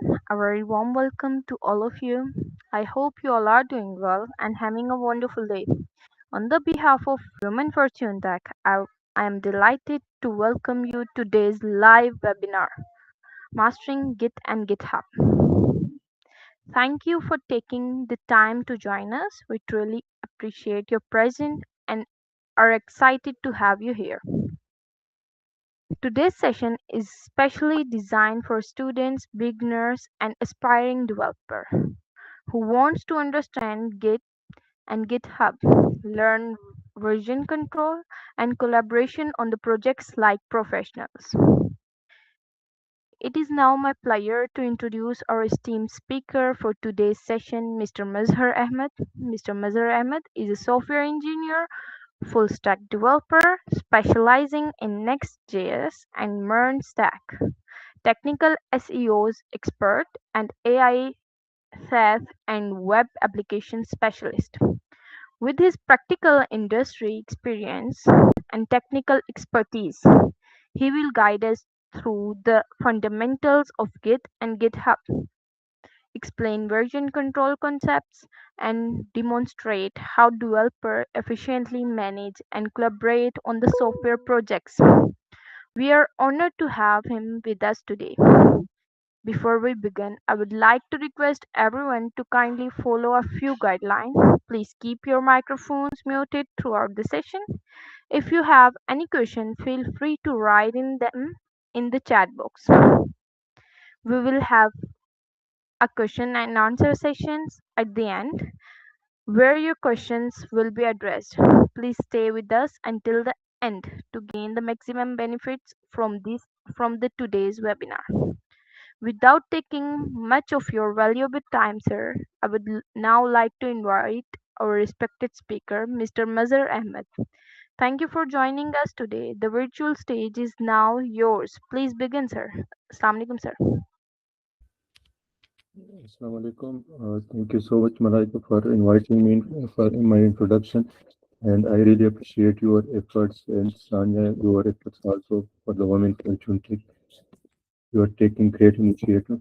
A very warm welcome to all of you. I hope you all are doing well and having a wonderful day. On the behalf of Human Fortune Tech, I am delighted to welcome you to today's live webinar, Mastering Git and GitHub. Thank you for taking the time to join us. We truly appreciate your presence and are excited to have you here. Today's session is specially designed for students, beginners, and aspiring developers who wants to understand Git and GitHub, learn version control, and collaboration on the projects like professionals. It is now my pleasure to introduce our esteemed speaker for today's session, Mr. Mazhar Ahmed. Mr. Mazhar Ahmed is a software engineer, full stack developer specializing in Next.js and MERN stack, technical SEOs expert, and AI, SaaS, and web application specialist. With his practical industry experience and technical expertise, he will guide us through the fundamentals of Git and GitHub, explain version control concepts, and demonstrate how developers efficiently manage and collaborate on the software projects. We are honored to have him with us today. Before we begin, I would like to request everyone to kindly follow a few guidelines. Please keep your microphones muted throughout the session. If you have any questions, feel free to write in them in the chat box. We will have a question and answer sessions at the end where your questions will be addressed. Please stay with us until the end to gain the maximum benefits from the today's webinar. Without taking much of your valuable time, sir, I would now like to invite our respected speaker, Mr. Mazhar Ahmed. Thank you for joining us today. The virtual stage is now yours. Please begin, sir. Assalamu alaikum, sir. Assalamu alaikum. Thank you so much, Malaika, for inviting me for my introduction. And I really appreciate your efforts and Sanya, your efforts also for the women opportunity. You are taking great initiative.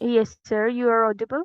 Yes, sir, you are audible.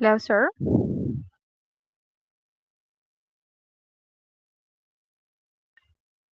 Hello, sir.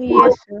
Yes, sir.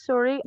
Sorry,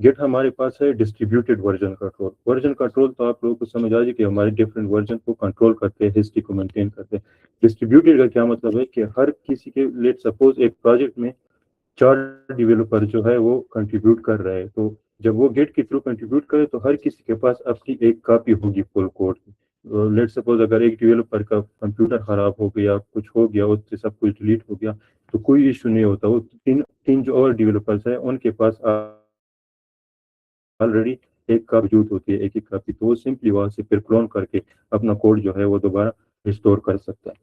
گٹ ہمارے پاس ہے distributed version control تو آپ لوگوں کو سمجھ آ جائے کہ ہمارے ڈفرینٹ ورژن کو کنٹرول کرتے ہیں، ہسٹری کو مینٹین کرتے ہیں۔ ڈسٹریبیوٹیڈ کا کیا مطلب ہے کہ ہر کسی کے لیٹ سپوز ایک پروجیکٹ میں 4 ڈیولپر جو ہے وہ کنٹریبیوٹ کر رہے ہیں، تو جب وہ گیٹ کے تھرو کنٹریبیوٹ کرے تو ہر کسی کے پاس اپنی ایک کاپی ہوگی فل کوڈ کی۔ لیٹ سپوز اگر ایک ڈیولپر کا کمپیوٹر خراب ہو گیا، کچھ ہو گیا، اس سے سب کچھ ڈیلیٹ ہو گیا، تو کوئی ایشو نہیں ہوتا، وہ تین جو اور ڈیولپرس ہیں ان کے پاس آلریڈی ایک کاپی موجود ہوتی ہے، ایک ایک کاپی، تو وہ سمپلی وہاں سے پھر کلون کر کے اپنا کوڈ جو ہے وہ دوبارہ ریسٹور کر سکتا ہے۔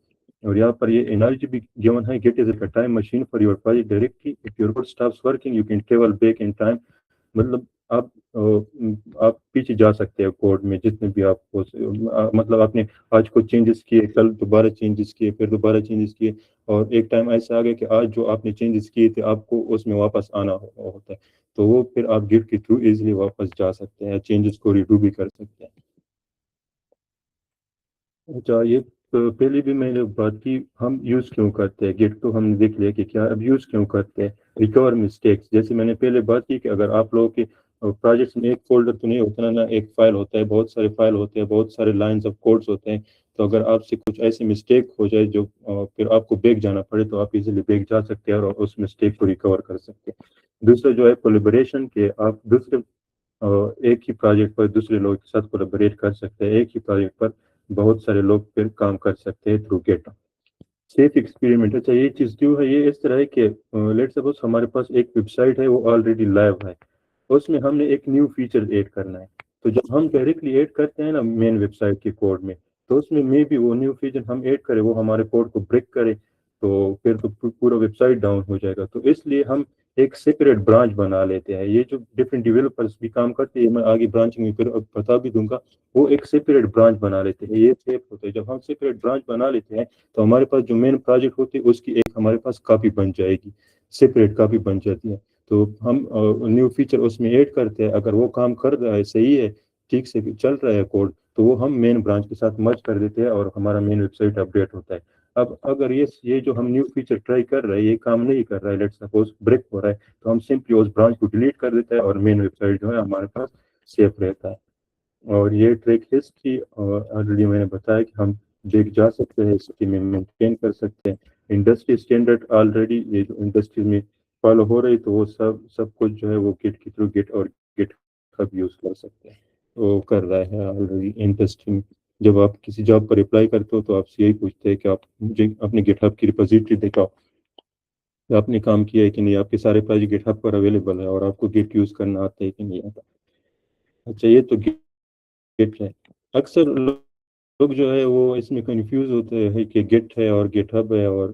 اور یہاں پر یہ انالوجی بھی گیون ہے، Git is a time machine for your project directly, if your code stops working you can travel back in time. مطلب آپ آپ پیچھے جا سکتے ہیں کوڈ میں جتنے بھی آپ کو، مطلب آپ نے آج کو چینجز کیے، کل دوبارہ چینجز کیے، پھر دوبارہ چینجز کیے، اور ایک ٹائم ایسا آ گیا کہ آج جو آپ نے چینجز کیے تھے آپ کو اس میں واپس آنا ہوتا ہے، تو وہ پھر آپ گٹ کے تھرو ایزیلی واپس جا سکتے ہیں، چینجز کو ریڈو بھی کر سکتے ہیں۔ اچھا، یہ پہلے بھی میں نے بات کی، ہم یوز کیوں کرتے ہیں گٹ، تو ہم نے دیکھ لیا کہ کیا اب یوز کیوں کرتے ہیں۔ ریکور مسٹیکس، جیسے میں نے پہلے بات کی کہ اگر آپ لوگوں کے پروجیکٹس میں ایک فولڈر تو نہیں ہوتا نا، ایک فائل ہوتا ہے، بہت سارے فائل ہوتے ہیں، بہت سارے لائنز آف کوڈس ہوتے ہیں، تو اگر آپ سے کچھ ایسی مسٹیک ہو جائے جو پھر آپ کو بیک جانا پڑے، تو آپ ایزیلی بیک جا سکتے ہیں اور اس مسٹیک کو ریکور کر سکتے ہیں۔ دوسرا جو ہے کولیبریشن، کہ آپ دوسرے ایک ہی پروجیکٹ پر دوسرے لوگوں کے ساتھ کولیبریٹ کر سکتے ہیں، ایک ہی پروجیکٹ پر بہت سارے لوگ پھر کام کر سکتے ہیں تھرو گیٹ۔ سیف ایکسپیریمنٹ، اچھا یہ چیز کیوں ہے، یہ اس طرح ہے کہ لیٹ سپوز ہمارے پاس ایک ویب سائٹ ہے، وہ آلریڈی لائیو ہے، اس میں ہم نے ایک نیو فیچر ایڈ کرنا ہے، تو جب ہم ڈائریکٹلی ایڈ کرتے ہیں نا مین ویب سائٹ کے کوڈ میں، تو اس میں بھی وہ نیو فیچر ہم ایڈ کرے وہ ہمارے کوڈ کو بریک کرے، تو پھر تو پورا ویب سائٹ ڈاؤن ہو جائے گا۔ تو اس لیے ہم ایک سیپریٹ برانچ بنا لیتے ہیں، یہ جو ڈفرینٹ ڈیولپرس بھی کام کرتے ہیں، میں آگے برانچنگ میں پھر بتا بھی دوں گا، وہ ایک سیپریٹ برانچ بنا لیتے ہیں، یہ سیف ہوتا ہے۔ جب ہم سیپریٹ برانچ بنا لیتے ہیں تو ہمارے پاس جو مین پروجیکٹ ہوتی ہے اس کی ایک ہمارے پاس کاپی بن جائے گی، سیپریٹ کاپی بن جاتی ہے، تو ہم نیو فیچر اس میں ایڈ کرتے ہیں، اگر وہ کام کر رہا ہے، صحیح ہے، ٹھیک سے چل رہا ہے کوڈ، تو وہ ہم مین برانچ کے ساتھ مرج کر دیتے ہیں اور ہمارا مین ویب سائٹ اپڈیٹ ہوتا ہے۔ اب اگر یہ جو ہم نیو فیچر ٹرائی کر رہے ہیں یہ کام نہیں کر رہا ہے، لیٹ سپوز بریک ہو رہا ہے، تو ہم سمپلی اس برانچ کو ڈیلیٹ کر دیتے ہیں اور مین ویب سائٹ جو ہے ہمارے پاس سیف رہتا ہے۔ اور یہ ٹریک ہسٹری آلریڈی میں نے بتایا کہ ہم دیکھ جا سکتے ہیں، اس میں مینٹین کر سکتے ہیں۔ انڈسٹری اسٹینڈرڈ آلریڈی یہ جو انڈسٹری میں فالو ہو رہی، تو وہ سب کچھ جو ہے وہ گٹ کے تھرو گٹ اور گٹ ہب یوز کر سکتے ہیں، وہ کر رہا ہے آلریڈی انڈسٹری میں۔ جب آپ کسی جاب پر اپلائی کرتے ہو تو آپ سے یہی پوچھتے ہیں کہ آپ مجھے اپنے گٹ ہب کی ریپوزیٹری دکھاؤ کہ آپ نے کام کیا ہے کہ نہیں، آپ کے سارے پروجیکٹ گٹ ہب پر اویلیبل ہے، اور آپ کو گٹ یوز کرنا آتا ہے کہ نہیں آتا۔ اچھا، یہ تو گٹ ہے۔ اکثر لوگ جو ہے وہ اس میں کنفیوز ہوتے ہیں کہ گٹ ہے اور گٹ ہب ہے، اور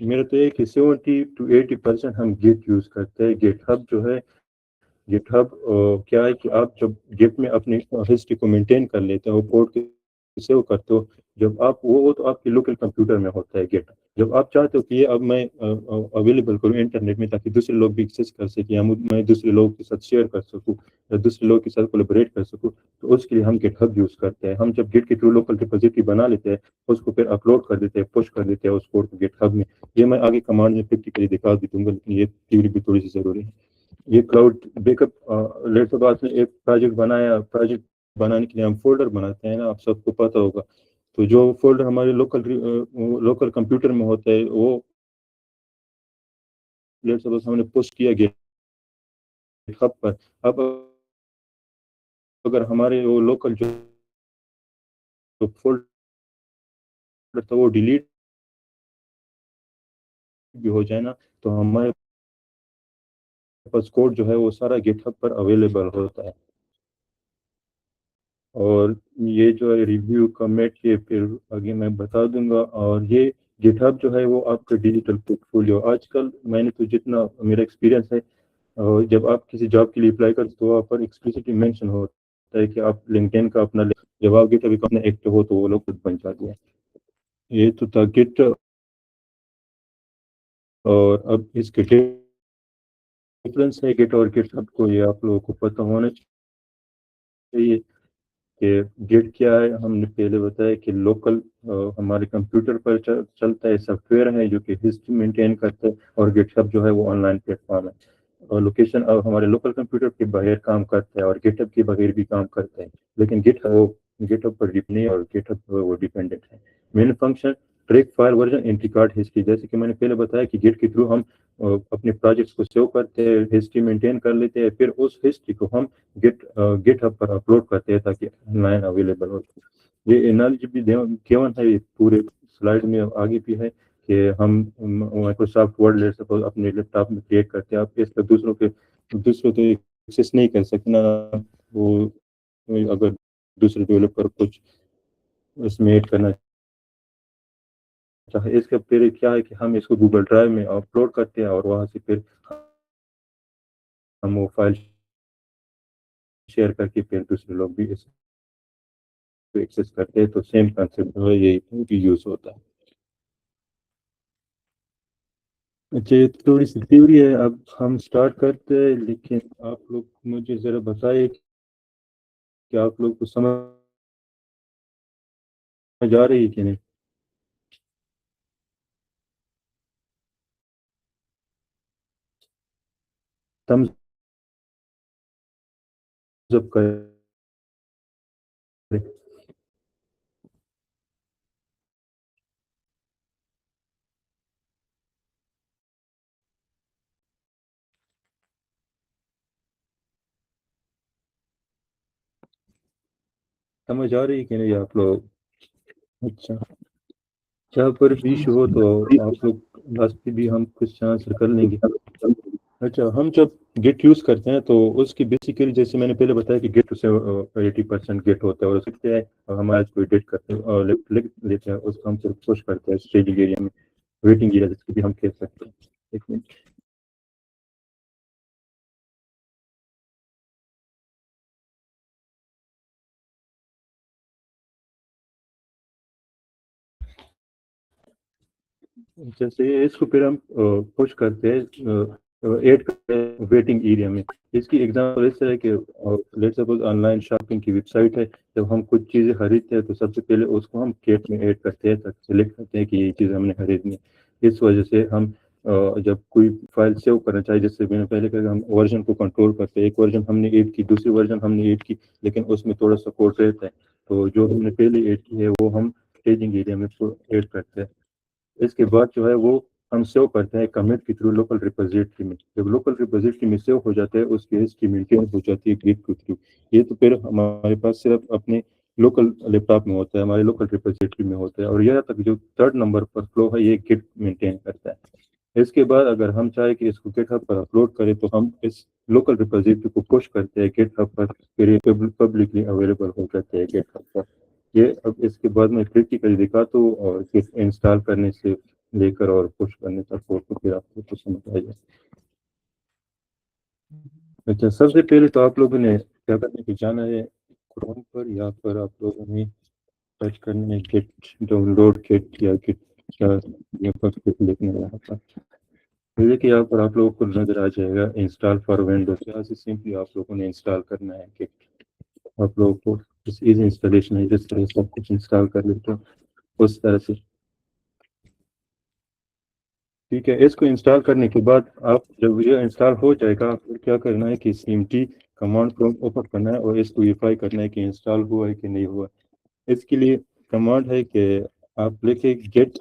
میرا تو یہ کہ 70 to 80% ہم گٹ یوز کرتے ہیں۔ گٹ ہب جو ہے، گٹ ہب کیا ہے کہ آپ جب گٹ میں اپنی ہسٹری کو مینٹین کر لیتے ہیں، وہ کوڈ سیو کرتے ہو، جب آپ وہ تو آپ کے لوکل کمپیوٹر میں ہوتا ہے گٹ، جب آپ چاہتے ہو کہ یہ اب میں اویلیبل کروں انٹرنیٹ میں تاکہ دوسرے لوگ بھی ایکسیس کر سکیں، یا میں دوسرے لوگوں کے ساتھ شیئر کر سکوں، یا دوسرے لوگوں کے ساتھ کولیبریٹ کر سکوں، تو اس کے لیے ہم گٹ ہب یوز کرتے ہیں۔ ہم جب گٹ کے تھرو لوکل ریپوزیٹری بنا لیتے ہیں، اس کو پھر اپلوڈ کر دیتے ہیں، پش کر دیتے ہیں اس کوڈ کو گٹ ہب میں۔ یہ میں آگے کمانڈ میں پریکٹیکلی دکھا بھی دوں گا، لیکن یہ تھیوری بھی تھوڑی سی ضروری ہے۔ یہ کلاؤڈ بیک اپ، لیٹ سے بعد میں ایک پروجیکٹ بنایا، پروجیکٹ بنانے کے لیے ہم فولڈر بناتے ہیں نا، آپ سب کو پتہ ہوگا، تو جو فولڈر ہمارے لوکل کمپیوٹر میں ہوتا ہے، وہ لیٹ سے بعد ہم نے پوسٹ کیا گٹ ہب پر۔ اب اگر ہمارے وہ لوکل جو فولڈر تھا وہ ڈیلیٹ بھی ہو جائے نا، تو ہمارے پاس کوڈ جو ہے وہ سارا گٹ ہب پر اویلیبل ہوتا ہے۔ اور یہ جو ہے ریویو کمنٹ، یہ پھر آگے میں بتا دوں گا۔ اور یہ گٹ ہب جو ہے وہ آپ کا ڈیجیٹل پورٹ فولیو، آج کل میں نے تو جتنا میرا ایکسپیرینس ہے، جب آپ کسی جاب کے لیے اپلائی کرتے تو وہاں پر ایکسپلیسٹلی مینشن ہوتا ہے کہ آپ لنکڈین کا اپنا، جب آپ گٹ ہب اپنا ایکٹیو ہو تو وہ لوگ خود بن جاتے ہیں۔ یہ تو تھا گٹ، اور اب اس کے ڈفرینس ہے گٹ اور گٹ ہب کو، یہ آپ لوگوں کو پتہ ہونا چاہیے کہ گٹ کیا ہے۔ ہم نے پہلے بتایا کہ لوکل ہمارے کمپیوٹر پر چلتا ہے، سافٹ ویئر ہے جو کہ ہسٹری مینٹین کرتا ہے، اور گٹ ہب جو ہے وہ آن لائن پلیٹ فارم ہے۔ لوکیشن اب ہمارے لوکل کمپیوٹر کے بغیر کام کرتا ہے اور گیٹ ہب کے بغیر بھی کام کرتا ہے، لیکن گیٹ ہب پر ڈپینڈ اور گیٹ ہب پر وہ ڈیپینڈنٹ ہے۔ Main function track file version entry card history, جیسے کہ میں نے پہلے بتایا کہ گیٹ کے تھرو ہم اپنے پروجیکٹس کو سیو کرتے ہیں، ہسٹری مینٹین کر لیتے ہیں، پھر اس ہسٹری کو ہم گیٹ ہب پر اپلوڈ کرتے ہیں تاکہ آن لائن اویلیبل ہو۔ یہ انالوجی بھی گیون ہے، یہ پورے سلائڈ میں آگے بھی ہے کہ ہم مائکروسافٹ ورڈ لے سپوز اپنے لیپ ٹاپ میں کریٹ کرتے ہیں، آپ اس پر دوسروں تو ایکسیس نہیں کر سکتے نا، وہ اگر دوسرے ڈیولپر کچھ اس میں ایڈ کرنا چاہے، اس کا پھر کیا ہے کہ ہم اس کو گوگل ڈرائیو میں اپلوڈ کرتے ہیں اور وہاں سے پھر ہم وہ فائل شیئر کر کے پھر دوسرے لوگ بھی اس کو ایکسیس کرتے ہیں، تو سیم کنسیپٹ جو ہے یہی یوز ہوتا ہے۔ اچھا، یہ تھوڑی سی تھیوری ہے، اب ہم سٹارٹ کرتے ہیں، لیکن آپ لوگ مجھے ذرا بتائیے کہ آپ لوگ کو سمجھ آ رہی ہے کہ نہیں؟ تھمز اپ کریں۔ سمجھ آ رہی ہے کہ نہیں آپ لوگ؟ اچھا، جہاں پر بھی ایشو ہو تو آپ لوگ لاسٹ پہ بھی ہم کچھ آنسر کر لیں گے۔ اچھا، ہم جب گیٹ یوز کرتے ہیں تو اس کی بیسیکلی جیسے میں نے پہلے بتایا کہ گیٹ سے 80% گیٹ ہوتا ہے، اور اس سے ہم آج کوئی ڈیٹ کرتے ہیں اور لکھ لیتے ہیں، اس کو ہم صرف پوش کرتے ہیں اسٹیجنگ ایریا میں، ویٹنگ ایریا جس کو بھی ہم کہہ سکتے ہیں۔ ایک منٹ، جیسے اس کو پھر ہم پوش کرتے ہیں، ایڈ کرتے ہیں ویٹنگ ایریا میں۔ اس کی ایگزامپل اس طرح کہ let suppose on line shopping کی ویب سائٹ ہے، جب ہم کچھ چیزیں خریدتے ہیں تو سب سے پہلے اس کو ہم کیٹ میں ایڈ کرتے ہیں، تک سلیکٹ کرتے ہیں کہ یہ چیز ہم نے خریدنی ہے۔ اس وجہ سے ہم جب کوئی فائل سیو کرنا چاہیے، جس سے میں نے پہلے کہا ہم ورژن کو کنٹرول کرتے ہیں، ایک ورژن ہم نے ایڈ کی، دوسری ورژن ہم نے ایڈ کی، لیکن اس میں تھوڑا سا کوڈ رہتا ہے، تو جو ہم نے پہلے ایڈ کی ہے وہ ہم اسٹیجنگ ایریا میں ایڈ کرتے ہیں۔ اس کے بعد جو ہے وہ ہم سیو کرتے ہیں کمٹ کے تھرو لوکل ریپوزیٹری میں۔ جب لوکل ریپوزیٹری میں سیو ہو جاتا ہے، اس کی ہسٹری مینٹین ہو جاتی ہے گیٹ کے تھرو۔ یہ تو پھر ہمارے پاس صرف اپنے لوکل لیپ ٹاپ میں ہوتا ہے، ہمارے لوکل ریپوزیٹری میں ہوتا ہے، اور یہاں تک جو 3rd نمبر پر فلو ہے یہ گیٹ مینٹین کرتا ہے۔ اس کے بعد اگر ہم چاہیں کہ اس کو گیٹ ہب پر اپلوڈ کریں تو ہم اس لوکل ریپوزیٹری کو پش کرتے ہیں گیٹ ہب پر، پھر یہ پبلکلی اویلیبل ہو جاتے ہیں گیٹ ہب پر۔ یہ اب اس کے بعد میں پریکٹیکلی دکھاتا ہوں، اور گیٹ انسٹال کرنے سے لے کر اور پش کرنے تک کوڈ کو پھر آپ کو سمجھ آئے گا۔ اچھا، سب سے پہلے تو آپ لوگوں نے کیا کرنے کی جانا ہے، کروم پر یا پر آپ لوگوں نے سرچ کرنا ہے گیٹ ڈاؤن لوڈ گیٹ یا گیٹ کیا لکھنا ہے یہاں پر۔ جیسے کہ یہاں پر آپ لوگوں کو نظر آ جائے گا انسٹال فار ونڈوز، یہاں سے سمپلی آپ لوگوں نے انسٹال کرنا ہے گیٹ۔ آپ لوگوں کو ایزی انسٹالیشن ہے، جس طرح سب کچھ انسٹال کر لیتے ہو اس طرح سے، ٹھیک ہے۔ اس کو انسٹال کرنے کے بعد آپ جب یہ انسٹال ہو جائے گا، پھر کیا کرنا ہے کہ cmd کمانڈ پرومپٹ اوپن کرنا ہے اور اس کو ویریفائی کرنا ہے کہ انسٹال ہوا ہے کہ نہیں ہوا۔ اس کے لیے کمانڈ ہے کہ آپ لکھیں گیٹ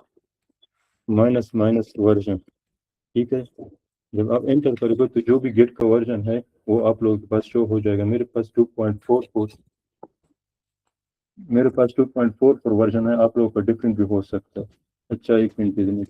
--ورژن، ٹھیک ہے۔ جب آپ انٹر کرو گے تو جو بھی گیٹ کا ورژن ہے وہ آپ لوگوں کے پاس شو ہو جائے گا۔ میرے پاس 2.4 پر ورژن ہے، آپ لوگوں کا ڈفرینٹ بھی ہو سکتا ہے۔ اچھا، ایک منٹ دیجیے۔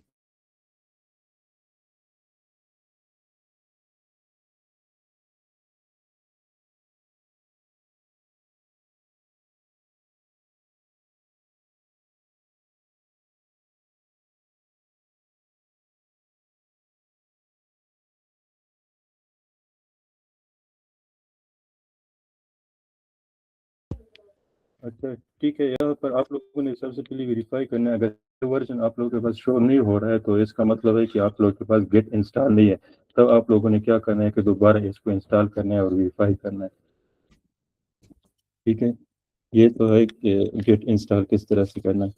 اچھا، ٹھیک ہے، یہاں پر آپ لوگوں نے سب سے پہلے ویریفائی کرنا ہے، اگر ورژن آپ لوگوں کے پاس شو نہیں ہو رہا ہے تو اس کا مطلب ہے کہ آپ لوگوں کے پاس گیٹ انسٹال نہیں ہے۔ تب آپ لوگوں نے کیا کرنا ہے کہ دوبارہ اس کو انسٹال کرنا ہے اور ویریفائی کرنا ہے، ٹھیک ہے۔ یہ تو ہے کہ گیٹ انسٹال کس طرح سے کرنا ہے۔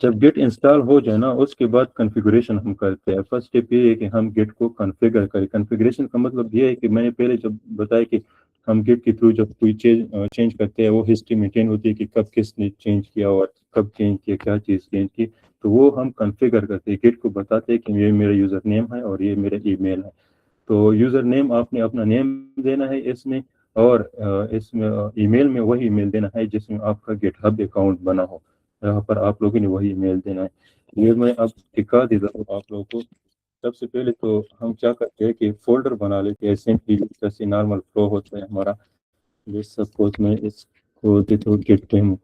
جب گٹ انسٹال ہو جائے نا اس کے بعد کنفیگریشن ہم کرتے ہیں. فرسٹ اسٹیپ یہ ہے کہ ہم گٹ کو کنفیگر کریں. کنفیگریشن کا مطلب یہ ہے کہ میں نے پہلے جب بتایا کہ ہم گٹ کے تھرو جب کوئی چینج کرتے ہیں وہ ہسٹری مینٹین ہوتی ہے کہ کب کس نے چینج کیا اور کب چینج کیا, کیا چیز چینج کی, تو وہ ہم کنفیگر کرتے ہیں. گٹ کو بتاتے ہیں کہ یہ میرا یوزر نیم ہے اور یہ میرا ای میل ہے. تو یوزر نیم آپ نے اپنا نیم دینا ہے اس میں, اور اس میں ای میل میں وہی ای میل دینا ہے جس میں آپ کا گٹ ہب اکاؤنٹ بنا ہو. یہاں پر آپ لوگوں نے وہی ای میل دینا ہے. یہ میں اب دکھا دیتا ہوں آپ لوگوں کو. سب سے پہلے تو ہم کیا کرتے ہیں کہ فولڈر بنا لیتے ہیں. سمپلی جیسے نارمل فلو ہوتا ہے ہمارا. یہ سپوز میں اس کو دیتا ہوں گٹ ڈیمو.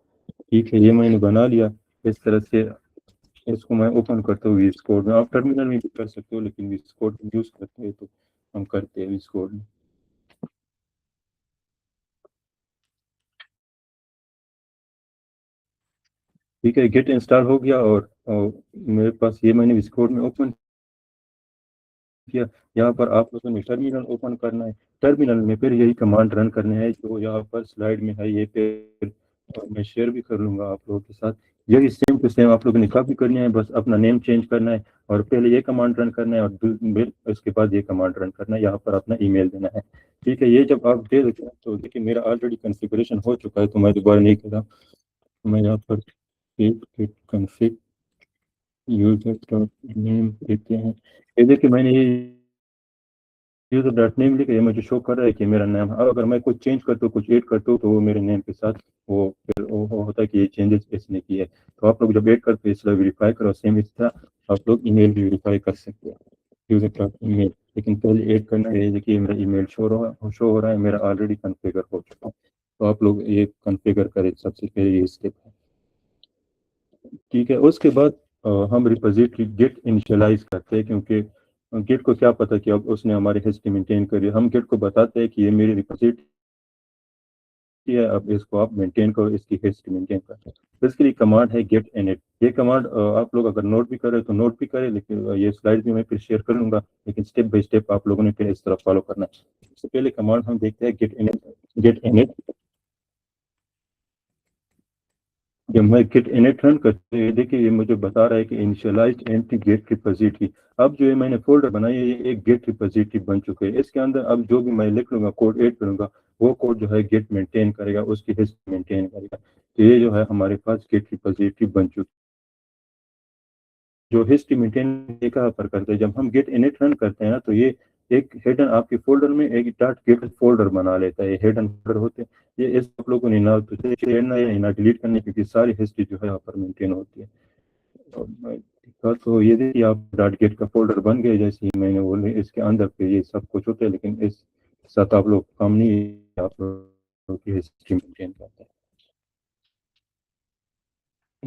ٹھیک ہے, یہ میں نے بنا لیا اس طرح سے. اس کو میں اوپن کرتا ہوں ویس کوڈ میں. آپ ٹرمینل میں بھی کر سکتے ہو لیکن ویس کوڈ یوز کرتے ہیں تو ہم کرتے ہیں ویس کوڈ میں. ٹھیک ہے, گٹ انسٹال ہو گیا اور میرے پاس یہ میں نے ویس کوڈ میں اوپن کیا. یہاں پر آپ لوگوں نے ٹرمینل اوپن کرنا ہے. ٹرمینل میں پھر یہی کمانڈ رن کرنے ہیں جو یہاں پر سلائڈ میں ہے. یہ پھر میں شیئر بھی کر لوں گا آپ لوگوں کے ساتھ. یہی سیم ٹو سیم آپ لوگوں نے کاپی کرنی ہے. بس اپنا نیم چینج کرنا ہے اور پہلے یہ کمانڈ رن کرنا ہے اور اس کے بعد یہ کمانڈ رن کرنا ہے. یہاں پر اپنا ای میل دینا ہے. ٹھیک ہے, یہ جب آپ دے دیتے ہیں تو دیکھیے میرا آلریڈی کنفیگریشن ہو چکا ہے تو میں دوبارہ نہیں کر رہا. میں یہاں پر کنفیگ یوزر ڈاٹ نیم دیتے ہیں. یہ دیکھیے میں نے یہ یوزر ڈاٹ نیم لکھا, یہ مجھے شو کر رہا ہے کہ میرا نام ہے. اگر میں کچھ چینج کرتا ہوں کچھ ایڈ کرتا ہوں تو وہ میرے نیم کے ساتھ وہ پھر وہ ہوتا ہے کہ یہ چینجز اس نے کیے. تو آپ لوگ جب ایڈ کرتے ہیں اس طرح ویریفائی کرو. سیم اس طرح آپ لوگ ای میل بھی ویریفائی کر سکتے ہیں یوزر ڈاٹ ای میل. لیکن پہلے ایڈ کرنا ہے. دیکھیے میرا ای میل شو ہو رہا ہے, میرا آلریڈی کنفیگر ہو چکا ہے. تو آپ لوگ یہ کنفیگر کریں, سب سے پہلے یہ اسٹیپ ہے. ٹھیک ہے, اس کے بعد ہم ریپوزیٹری گٹ انیشلائز کرتے ہیں کیونکہ گٹ کو کیا پتا کہ اب اس نے ہماری ہسٹری مینٹین کری. ہم گٹ کو بتاتے ہیں کہ یہ میری ریپوزیٹری ہے, اب اس کو آپ مینٹین کرو, اس کی ہسٹری مینٹین کرو. اس کے لیے کمانڈ ہے گیٹ انٹ. یہ کمانڈ آپ لوگ اگر نوٹ بھی کرے تو نوٹ بھی کرے, لیکن یہ سلائڈ بھی میں پھر شیئر کر لوں گا. لیکن اسٹیپ بائی اسٹیپ آپ لوگوں نے پھر اس طرح فالو کرنا ہے. اس سے پہلے کمانڈ ہم دیکھتے ہیں گیٹ انٹ. جب میں گٹ انٹ رن کرتے ہیں دیکھیے یہ مجھے بتا رہا ہے کہ انیشلائز اینٹی گیٹ ریپوزیٹری. اب جو ہے میں نے فولڈر بنائی ہے یہ ایک گیٹ ریپوزیٹری بن چکے ہے. اس کے اندر اب جو بھی میں لکھ لوں گا کوڈ ایڈ کروں گا وہ کوڈ جو ہے گیٹ مینٹین کرے گا, اس کی ہسٹری مینٹین کرے گا. تو یہ جو ہے ہمارے پاس گیٹ ریپوزیٹری بن چکی. جو ہسٹری مینٹین کہاں پر کرتے ہیں, جب ہم گیٹ انٹ رن کرتے ہیں نا تو یہ ایک ہیڈن آپ کے فولڈر میں ایک ڈاٹ گیٹ فولڈر بنا لیتا ہے. یہ ہیڈن فولڈر ہوتے ہیں. یہ اس آپ لوگوں نے نہ ڈیلیٹ کرنے کی ساری ہسٹری جو ہے یہاں پر مینٹین ہوتی ہے. تو یہ دیکھیے آپ ڈاٹ گیٹ کا فولڈر بن گئے جیسے ہی میں نے بولے. اس کے اندر پہ یہ سب کچھ ہوتا ہے لیکن اس ساتھ آپ لوگ کام نہیں, آپ لوگ کی ہسٹری مینٹین کرتے ہیں.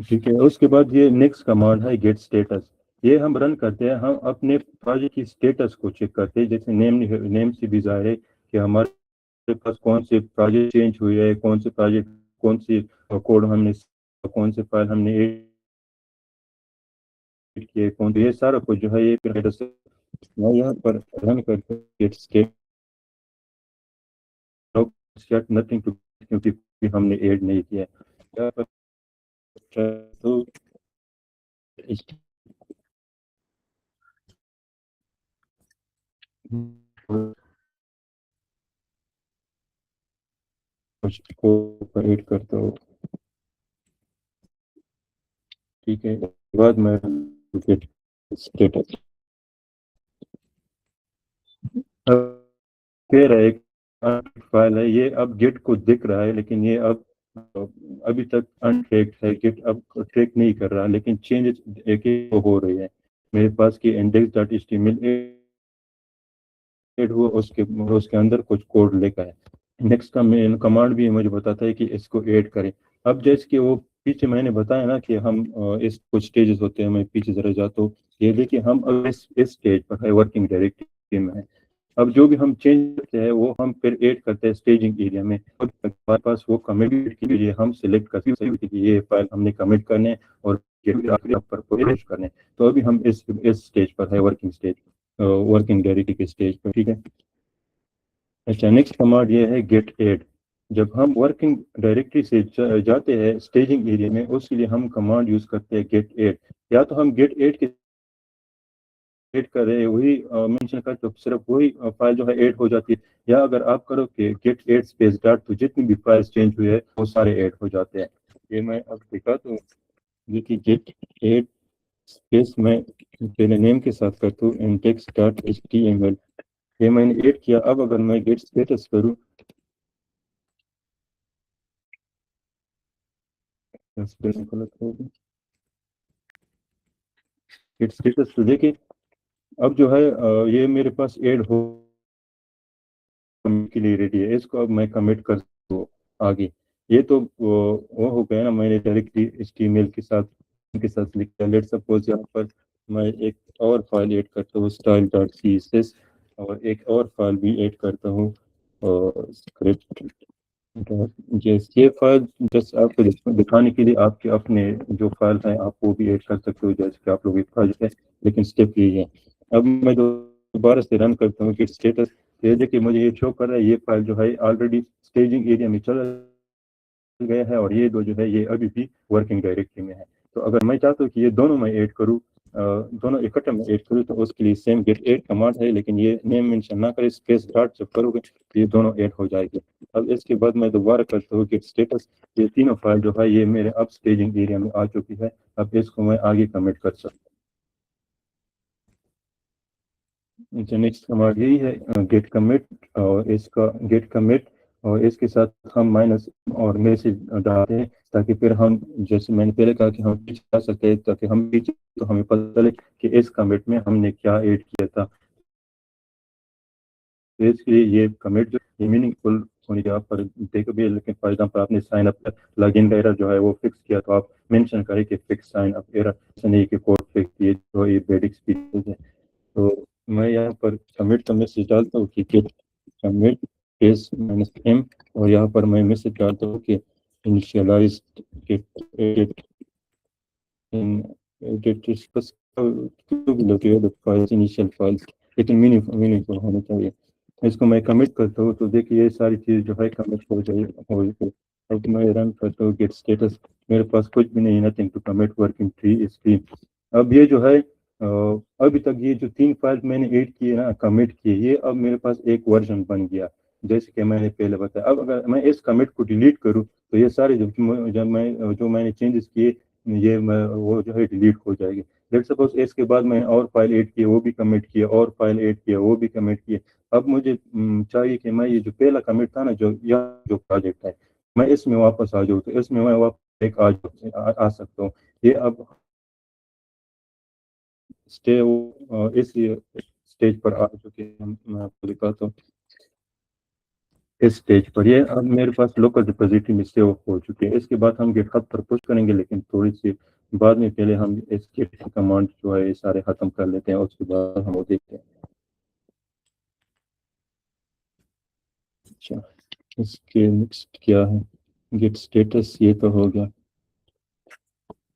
ٹھیک ہے, اس کے بعد یہ نیکسٹ کمانڈ ہے گیٹ اسٹیٹس. یہ ہم رن کرتے ہیں. ہم اپنے پروجیکٹ کی اسٹیٹس کو چیک کرتے ہیں. جیسے نیم سے بھی ظاہر ہے کہ ہمارے پاس کون سے پروجیکٹ چینج ہوئی ہے, کون سے پروجیکٹ, کون سی کوڈ ہم نے, کون سے فائل ہم نے کیے, کون یہ سارا کچھ جو ہے یہ پھر میں یہاں پر رن کرتے گیٹ اسٹیٹ نتھنگ ٹو کیونکہ ہم نے ایڈ نہیں کیا. یہاں پر تو کو ایڈ کرتا ہوں. ٹھیک ہے, بعد میں اسٹیٹس پھر ایک فائل ہے. یہ اب گیٹ کو دکھ رہا ہے لیکن یہ ابھی تک انٹریکٹ ہے. گیٹ اب ٹریک نہیں کر رہا لیکن چینج ایک ہو رہی ہے. میرے پاس کی index dot H T M L add ہوا, اس کے اندر کچھ کوڈ لکھا ہے. نیکسٹ کا کمانڈ بھی مجھے بتاتا ہے کہ اس کو ایڈ کریں. اب جیسے کہ وہ پیچھے میں نے بتایا نا کہ ہم اس کچھ سٹیجز ہوتے ہیں, میں پیچھے ذرا جاتا ہوں. یہ دیکھیے ہم اب اس سٹیج پر ہے, ورکنگ ڈائریکٹری میں ہے. اب جو بھی ہم چینج کرتے ہیں وہ ہم پھر ایڈ کرتے ہیں اسٹیجنگ ایریا میں. ہمارے پاس وہ کمٹ کے لیے ہم سلیکٹ کرتے ہیں کہ یہ فائل ہم نے کمٹ کرنے اور پر پوش کرنے. تو ابھی ہم اس سٹیج پر ہے, ورکنگ سٹیج, ورکنگ ڈائریکٹری کے سٹیج پر. ٹھیک ہے. اچھا, نیکسٹ کمانڈ یہ ہے گیٹ ایڈ. جب ہم ورکنگ ڈائریکٹری سے جاتے ہیں اسٹیجنگ ایریا میں، اس کے لیے ہم کمانڈ یوز کرتے ہیں گیٹ ایڈ. یا تو ہم گیٹ ایڈ کے ایڈ کر رہے ہیں وہی مینشن کر تو صرف وہی فائل جو ہے ایڈ ہو جاتی ہے. یا اگر آپ کرو کہ گیٹ ایڈ اسپیس ڈاٹ تو جتنی بھی فائلز چینج ہوئے ہیں وہ سارے ایڈ ہو جاتے ہیں. یہ میں اب دکھاتا ہوں. دیکھیے گیٹ ایڈ اسپیس میں پہلے نیم کے ساتھ کرتا ہوں index dot H T M L. یہ میں نے ایڈ کیا. اب اگر میں گیٹ اسٹیٹس کروں غلط ہوگا گیٹ اسٹیٹس تو دیکھیں اب جو ہے یہ میرے پاس ایڈ ہو کے لیے ریڈی ہے. اس کو اب میں کمٹ کر دوں آگے. یہ تو وہ ہو گیا نا. میں نے directly H T M L کے ساتھ لکھا. لیٹ سپوز یہاں پر میں ایک اور فائل ایڈ کرتا ہوں style dot C S S اور ایک اور فائل بھی ایڈ کرتا ہوں اسکرپٹ. یہ فائل جسٹ آپ کو دکھانے کے لیے آپ کے اپنے جو فائل ہیں آپ وہ بھی ایڈ کر سکتے ہو جیسے کہ آپ لوگ ایک پروجیکٹ ہے لیکن اسٹیپ یہی ہے. اب میں دوبارہ سے رن کرتا ہوں کہ اسٹیٹس یہ دیکھیے مجھے یہ شو کر رہا ہے یہ فائل جو ہے آلریڈی اسٹیجنگ ایریا میں چلا گیا ہے اور یہ دو جو ہے یہ ابھی بھی ورکنگ ڈائریکٹری میں ہے. تو اگر میں چاہتا ہوں کہ یہ دونوں میں ایڈ کروں دونوں اکٹھے میں ایڈ کروں تو اس کے لیے سیم گیٹ ایڈ کمانڈ ہے لیکن یہ نیم مینشن نہ کرے اسپیس ڈاٹ جب کرو گے یہ دونوں ایڈ ہو جائے گی. اب اس کے بعد میں دوبارہ کرتا ہوں گیٹ اسٹیٹس. یہ تینوں فائل جو ہے یہ میرے اب اسٹیجنگ ایریا میں آ چکی ہے. اب اس کو میں آگے کمٹ کر سکتا ہوں. نیکسٹ کمانڈ یہی ہے گیٹ کمٹ اور اس کا گیٹ کمٹ اور اس کے ساتھ ہم مائنس اور میسج ڈالتے ہیں تاکہ پھر ہم جیسے میں نے پہلے کہا کہ ہم پیچھے جا سکتے ہیں تاکہ ہم پیچھے تو ہمیں پتہ چلے کہ اس کمٹ میں ہم نے کیا ایڈ کیا تھا. اس کے لیے یہ کمٹ جو یہ میننگ فل ہونی چاہیے. آپ پر دیکھ بھی لیکن فار ایگزامپل آپ نے sign up log in error جو ہے وہ فکس کیا تو آپ مینشن کریں کہ فکس سائن اپ ایرر نہیں کہ کوڈ فکس کیے جو یہ بیڈ ایکسپیرینس ہے. تو میں یہاں پر کمٹ کا میسج ڈالتا ہوں کہ Git commit case minus M اور یہاں پر میں میسج ڈالتا ہوں کہ انیشیلائز گیٹ انیشیل فائلس لیکن میننگ فل ہونا چاہیے. اس کو میں کمٹ کرتا ہوں تو دیکھیے یہ ساری چیز جو ہے کمٹ ہو جائے. اب میں رن کرتا ہوں گیٹ اسٹیٹس. میرے پاس کچھ بھی نہیں nothing to commit working tree stream. اب یہ جو ہے ابھی تک یہ جو 3 فائل میں نے ایڈ کیے نا کمٹ کیے یہ اب میرے پاس ایک ورژن بن گیا جیسے کہ میں نے پہلے بتایا. اب اگر میں اس کمٹ کو ڈیلیٹ کروں تو یہ سارے جو میں نے چینجز کیے یہ وہ جو ہے ڈیلیٹ ہو جائے گی. لیٹ سپوز اس کے بعد میں اور فائل ایڈ کیے وہ بھی کمٹ کیے اور فائل ایڈ کیے وہ بھی کمٹ کیے. اب مجھے چاہیے کہ میں یہ جو پہلا کمٹ تھا نا جو پروجیکٹ ہے میں اس میں واپس آ جاؤں تو اس میں واپس آ سکتا ہوں. یہ اب اس اسٹیج پر آ چکے ہیں. میں آپ کو دکھاتا ہوں اس اسٹیج پر یہ اب میرے پاس لوکل ریپوزیٹری میں سیو ہو چکے ہیں. اس کے بعد ہم گیٹ ہب پر پوسٹ کریں گے لیکن تھوڑی سی بعد میں پہلے ہم اس گیٹ کمانڈ جو ہے یہ سارے ختم کر لیتے ہیں اس کے بعد ہم وہ دیکھتے ہیں. اچھا اس کے نیکسٹ کیا ہے گیٹ اسٹیٹس یہ تو ہو گیا.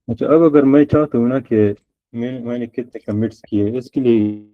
اچھا اب اگر میں چاہتا ہوں نا کہ میں نے کتنے کمٹس کیے اس کے لیے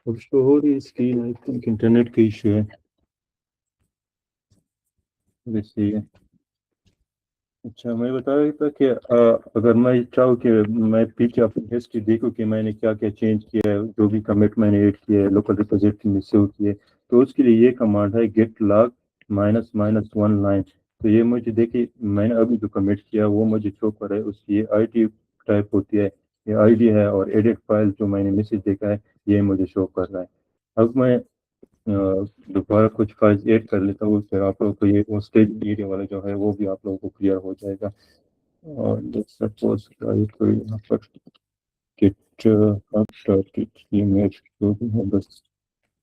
اب شو ہو رہی اسکرین. آئی تھنک انٹرنیٹ کا ایشو ہے ویسے. اچھا میں بتا رہا تھا کہ اگر میں چاہوں کہ میں پیچھے اپنی ہسٹری دیکھوں کہ میں نے کیا کیا چینج کیا ہے جو بھی کمٹ میں نے ایڈ کیا ہے لوکل ریپوزیٹری میں سیو کیے تو اس کے لیے یہ کمانڈ ہے گیٹ لاگ -1 لائن. تو یہ مجھے دیکھیے میں نے ابھی جو کمٹ کیا وہ مجھے شو کر ہے اس کی یہ آئی ٹی ٹائپ ہوتی ہے یہ آئی ڈی ہے اور ایڈٹ فائل جو میں نے میسج دیکھا ہے یہ مجھے شو کر رہا ہے. اب میں دوبارہ کچھ فائل ایڈ کر لیتا ہوں پھر آپ لوگوں کو یہ اسٹیج ایریا والا جو ہے وہ بھی آپ لوگوں کو کلیئر ہو جائے گا. اور سپوز یہاں پر github.html جو بھی ہے بس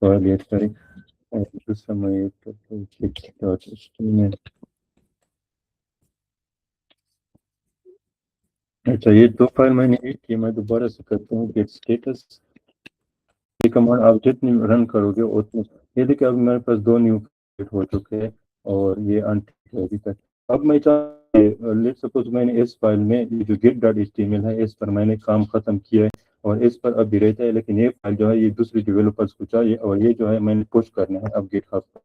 فائل ایڈ کریں اور دوسرا میں ایڈ کرتا ہوں git.html. اچھا یہ دو فائل میں نے ایڈ کی، میں دوبارہ سے کرتا ہوں git status. یہ کمانڈ آپ جتنی رن کرو گے اتنے، یہ دیکھیں اب میرے پاس دو نیو کریٹ ہو چکے ہیں اور یہ انٹیک ہے ابھی تک. اب میں لیٹ سپوز میں نے اس فائل میں یہ جو git.html ہے اس پر میں نے کام ختم کیا ہے اور اس پر اب بھی رہتا ہے، لیکن یہ فائل جو ہے یہ دوسری ڈیولپرز کو چاہیے اور یہ جو ہے میں نے پش کرنا ہے اب GitHub پر.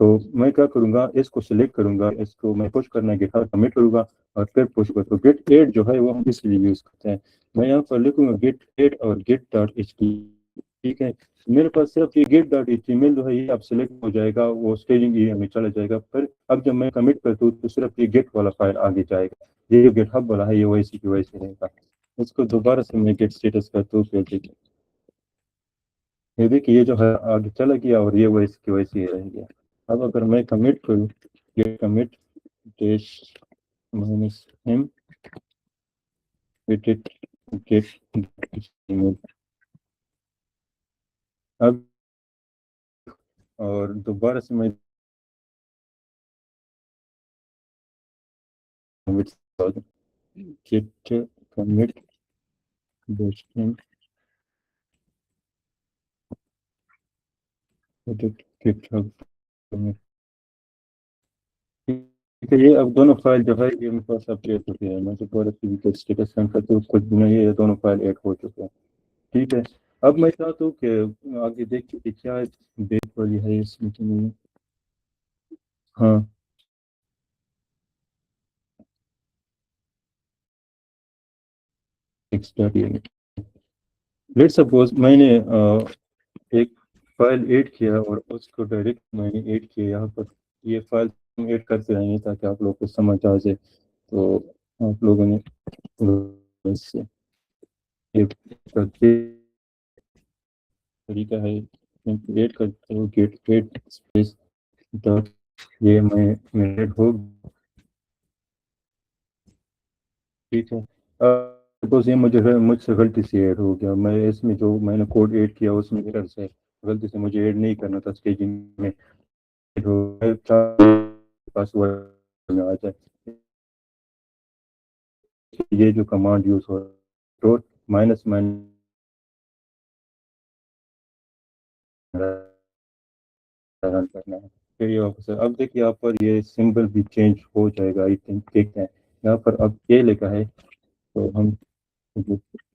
تو میں کیا کروں گا، اس کو سلیکٹ کروں گا، اس کو میں پش کرنا ہے GitHub کمٹ کروں گا اور پھر پش کروں گا. گٹ ایڈ جو ہے وہ ہم اس لیے یوز کرتے ہیں. میں یہاں پر لکھوں گا گٹ ایڈ اور git.html. ٹھیک ہے، میرے پاس صرف یہ git.html جو ہے یہ اب سلیکٹ ہو جائے گا، وہ اسٹیجنگ ایریا میں چلا جائے گا. پھر اب جب میں کمٹ کرتا ہوں تو صرف یہ گٹ والا فائل آگے جائے گا، یہ جو GitHub والا ہے یہ ویسے کی ویسے رہے گا. اس کو دوبارہ سے میں گٹ اسٹیٹس کرتا ہوں، پھر دیکھیں یہ دیکھیے یہ جو ہے آگے چلا گیا اور یہ ویسے کی ویسے ہی رہ گیا. اب اگر میں کمٹ کروں یہ commit dash minus M edit Git اب اور دوبارہ سے میں git commit dash m edit github commit. یہ اب دونوں فائل جو ہے یہ میرے پاس اپڈیٹ ہو گیا ہے. میں دوبارہ سے git اسٹیٹس سینڈ کرتا ہوں، کچھ دنوں یہ دونوں فائل ایڈ ہو چکے ہیں. ٹھیک ہے، اب میں چاہتا ہوں کہ آگے دیکھیں کہ کیا بیک والی ہے اس میں کہ نہیں. ہاں لیٹ سپوز میں نے ایک فائل ایڈ کیا اور اس کو ڈائریکٹ میں نے ایڈ کیا یہاں پر. یہ فائل ایڈ کرتے رہیں گے تاکہ آپ لوگ کو سمجھ آ جائے. تو آپ لوگوں نے اس سے ایک طریقہ ہے ایڈ کرتے ہو گیٹ ایڈ اسپیس ڈاٹ، یہ میں ایڈ ہو. ٹھیک ہے، سپوز یہ مجھ سے غلطی سے ایڈ ہو گیا. میں اس میں جو میں نے کوڈ ایڈ کیا اس میں ایرر سے غلطی سے مجھے ایڈ نہیں کرنا تھا اسٹیجنگ میں پاسورڈ میں آ جائے. یہ جو کمانڈ یوز ہو ڈاٹ مائنس رن کرنا ہے. پھر یہ واپس اب دیکھیے یہاں پر یہ سمبل بھی چینج ہو جائے گا. آئی تھنک دیکھتے ہیں یہاں پر اب یہ لکھا ہے تو ہم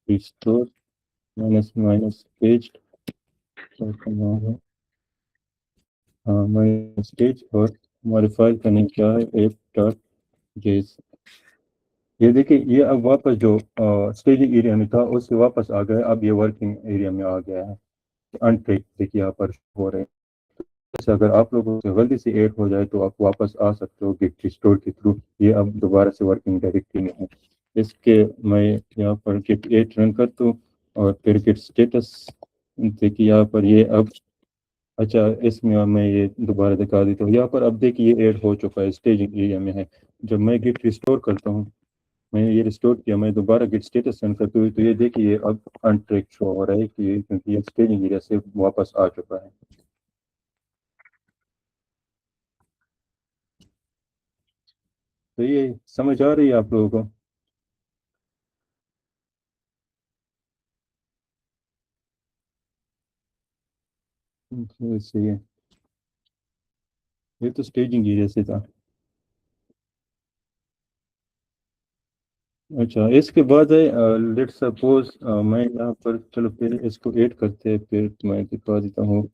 ریسٹور مائنس مائنس پیج ہاں مائنس پیج اور ہماری فائل کا نیم کیا ہے ایپ ڈاٹ جیس. یہ دیکھیے یہ اب واپس جو اسٹیجنگ ایریا میں تھا اس سے واپس آ گیا. اب یہ ورکنگ ایریا میں آ گیا ہے. انٹیک دیکھیے یہاں پر ہو رہے ہیں. جیسے اگر آپ لوگوں سے غلطی سے ایڈ ہو جائے تو آپ واپس آ سکتے ہو گٹ ریسٹور کے تھرو. یہ اب دوبارہ سے ورکنگ ڈائریکٹری میں ہے. اس کے میں یہاں پر گٹ ایڈ رن کرتا ہوں اور پھر گٹ اسٹیٹس دیکھیے یہاں پر یہ اب اچھا اس میں یہ دوبارہ دکھا دیتا ہوں. یہاں پر اب دیکھیے یہ ایڈ ہو چکا ہے، اسٹیجنگ ایریا میں ہے. جب میں گٹ ریسٹور کرتا ہوں، میں نے یہ ریسٹور کیا، میں دوبارہ گٹ اسٹیٹس سینڈ کرتا ہوں تو یہ دیکھیے یہ اب انٹریک شو ہو رہا ہے کیونکہ یہ اسٹیجنگ ایریا سے واپس آ چکا ہے. تو یہ سمجھ آ رہی ہے آپ لوگوں کو؟ صحیح ہے، یہ تو اسٹیجنگ ایریا سے تھا. اچھا اس کے بعد ہے لیٹ سپوز میں یہاں پر چلو پھر اس کو ایڈ کرتے ہیں، پھر میں دکھا دیتا ہوں.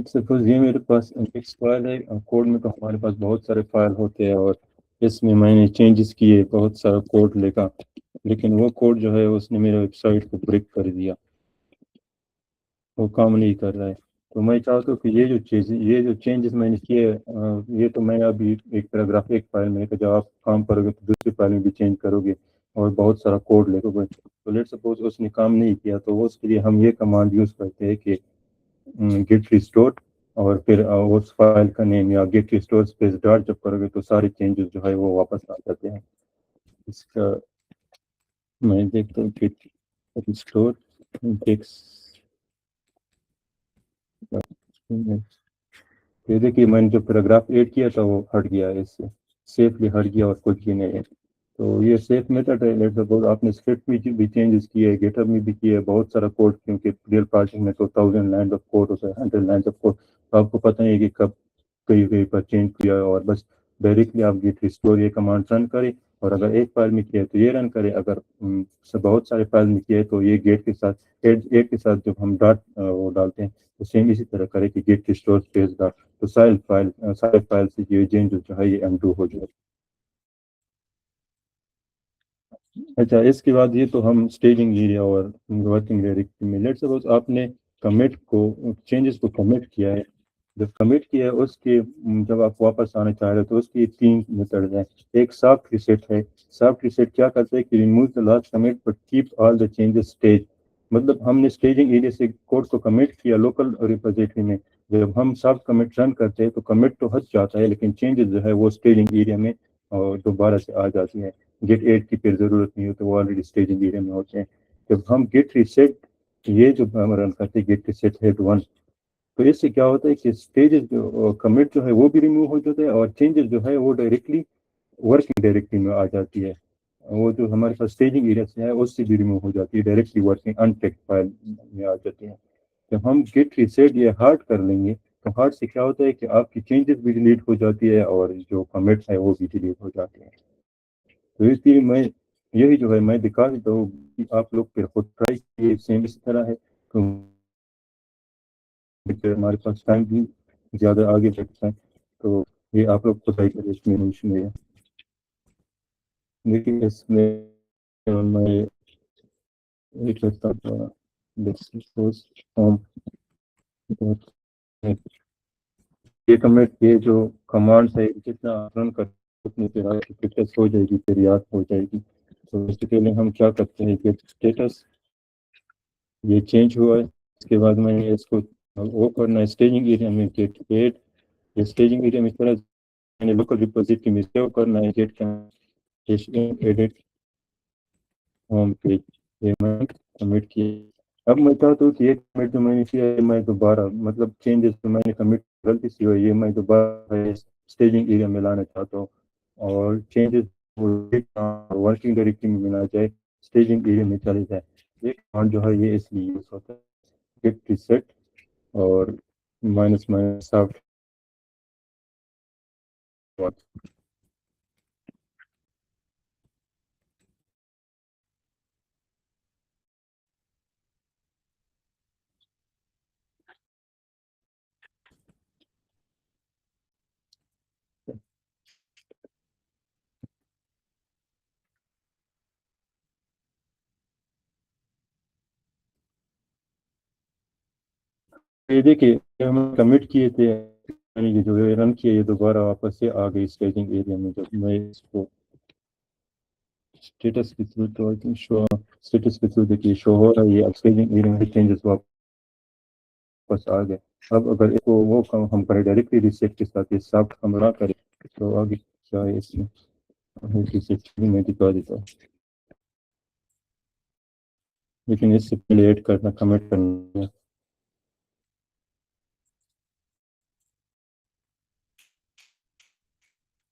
سپوز یہ میرے پاس مکس فائل ہے. کوڈ میں تو ہمارے پاس بہت سارے فائل ہوتے ہیں اور اس میں میں نے چینجز کیے، بہت سارا کوڈ لکھا، لیکن وہ کوڈ جو ہے اس نے میرے ویب سائٹ کو بریک کر دیا، وہ کام نہیں کر رہا ہے. تو میں چاہتا ہوں کہ یہ جو چینجز میں نے کیے یہ تو میں ابھی ایک پیراگراف ایک فائل میں جب آپ کام کرو گے تو دوسری فائل میں بھی چینج کرو گے اور بہت سارا کوڈ لے کے تو لیٹ سپوز اس نے کام نہیں کیا تو اس کے لیے ہم یہ کمانڈ یوز کرتے ہیں کہ گیٹ ریسٹور اور پھر اس فائل کا نیم یا گیٹ ریسٹور اسپیس ڈاٹ جب کرو گے تو سارے چینجز جو ہے وہ واپس آ جاتے ہیں. اس کا میں دیکھتا ہوں گیٹ ریسٹور یہ دیکھیے میں نے جو پیراگراف ایڈ کیا تھا وہ ہٹ گیا ہے، اس سے سیفلی ہٹ گیا اور کچھ بھی نہیں ہے. تو یہ سیف میتھڈ ہے. لیٹ سپوز آپ نے اسکرپٹ بھی چینجز کیے ہے، گیٹ ہب میں بھی کیے ہے بہت سارا کوڈ، کیونکہ ریئل پروجیکٹ میں تو 1000 لائن آف کوڈ ہوتا ہے، 100 لائن آف کوڈ. آپ کو پتہ نہیں ہے کہ کب کہیں پر چینج کیا، اور بس ڈائریکٹلی آپ گیٹ ریسٹور یہ کمانڈ رن کریں، اور اگر ایک فائل میں کیا ہے تو یہ رن کرے، اگر بہت سارے فائل میں کیا ہے تو یہ گیٹ کے ساتھ ایک کے ساتھ جب ہم ڈاٹ وہ ڈالتے ہیں تو سیم اسی طرح کرے کہ گیٹ ریسٹور اسپیس ڈاٹ، تو سارے فائل سے یہ چینج جو ہے یہ انڈو ہو جائے. اچھا اس کے بعد یہ تو ہم اسٹیجنگ ایریا اور ورکنگ ڈائریکٹری میں. لیٹ سپوز آپ نے کمٹ کو چینجز کو کمٹ کیا ہے، جب کمٹ کیا ہے اس کے جب آپ واپس آنا چاہ رہے ہو تو اس کی 3 میتھڈ ہیں. ایک سافٹ ریسیٹ ہے. سافٹ ریسیٹ کیا کرتا ہے کہ remove the last commit but keep all the changes stage. مطلب ہم نے اسٹیجنگ ایریا سے کوڈ کو کمٹ کیا لوکل ریپوزیٹری میں، جب ہم سافٹ کمٹ رن کرتے ہیں تو کمٹ تو ہٹ جاتا ہے لیکن چینجز جو ہے وہ اسٹیجنگ ایریا میں دوبارہ سے آ جاتی ہیں. گیٹ ایڈ کی پھر ضرورت نہیں ہوتی، وہ آلریڈی اسٹیجنگ ایریا میں ہوتے ہیں. جب ہم گیٹ ریسیٹ یہ جو ہم رن کرتے ہیں گیٹ ریسیٹ ہیڈ 1، تو اس سے کیا ہوتا ہے کہ اسٹیجز جو کمٹ جو ہے وہ بھی ریموو ہو جاتا ہے اور چینجز جو ہے وہ ڈائریکٹلی ورکنگ ڈائریکٹری میں آ جاتی ہے. وہ جو ہمارے پاس اسٹیجنگ ایریا سے ہے اس سے بھی ریموو ہو جاتی ہے، ڈائریکٹلی ورکنگ انٹیکٹ فائل میں آ جاتی ہے. جب ہم گیٹ ریسیٹ یہ ہارڈ کر لیں گے تو ہارڈ سے کیا ہوتا ہے کہ آپ کی چینجز بھی ڈیلیٹ ہو جاتی ہے اور جو کمٹس ہے وہ بھی ڈیلیٹ ہو جاتے ہیں. تو اس لیے میں یہی جو ہے میں دکھا دیتا ہوں کہ آپ لوگ پھر خود ٹرائی کیے، سیم اس طرح ہے. ہمارے پاس ٹائم بھی زیادہ آگے بڑھتا ہے تو یہ آپ لوگ خدائی کرے اس میں ہے. لیکن اس میں میں ایک کرتا تھا یہ کمنٹ یہ جو کمانڈ ہے جتنا رن کر اتنی پھر فٹنس ہو جائے گی، پھر یاد ہو جائے گی. تو اس کے لیے ہم کیا کرتے ہیں کہ اسٹیٹس یہ چینج ہوا ہے، اس کے بعد میں نے اس کو وہ کرنا ہے اسٹیجنگ ایریا میں گیٹ ایڈ. یہ اسٹیجنگ ایریا میں طرح میں نے لوکل ریپوزیٹری میں سیو کرنا ہے گیٹ کا ایڈٹ ہوم پیج. یہ میں کمٹ کیا. اب میں چاہتا ہوں کہ یہ کمٹ جو میں نے کیا ہے میں دوبارہ مطلب چینجز جو میں نے کمٹ غلطی سے ہوئی یہ میں دوبارہ اسٹیجنگ ایریا میں لانا چاہتا ہوں، اور چینجز ورکنگ ڈائریکٹری میں ملا جائے، اسٹیجنگ ایریا میں چلے جائے. یہ کمانڈ جو ہے یہ اس لیے یوز ہوتا ہے گیٹ ریسیٹ اور مائنس سافٹ. یہ دیکھیے ہم کمٹ کیے تھے، میں نے جو رن کیا یہ دوبارہ واپس سے آ گئی اسٹیجنگ ایریا میں. جب میں اس کو اسٹیٹس کے تھرو تو شو اسٹیٹس کے تھرو دیکھیے شو ہو رہا ہے یہ اسٹیجنگ ایریا میں چینجز واپس آ گئے. اب اگر اس کو وہ ہم کریں ڈائریکٹلی ریسیٹ کے ساتھ یہ سافٹ ہم نہ کریں تو آگے کیا ہے اس میں میں دکھا دیتا ہوں. لیکن اس سے پہلے ایڈ کرنا کمنٹ کرنا.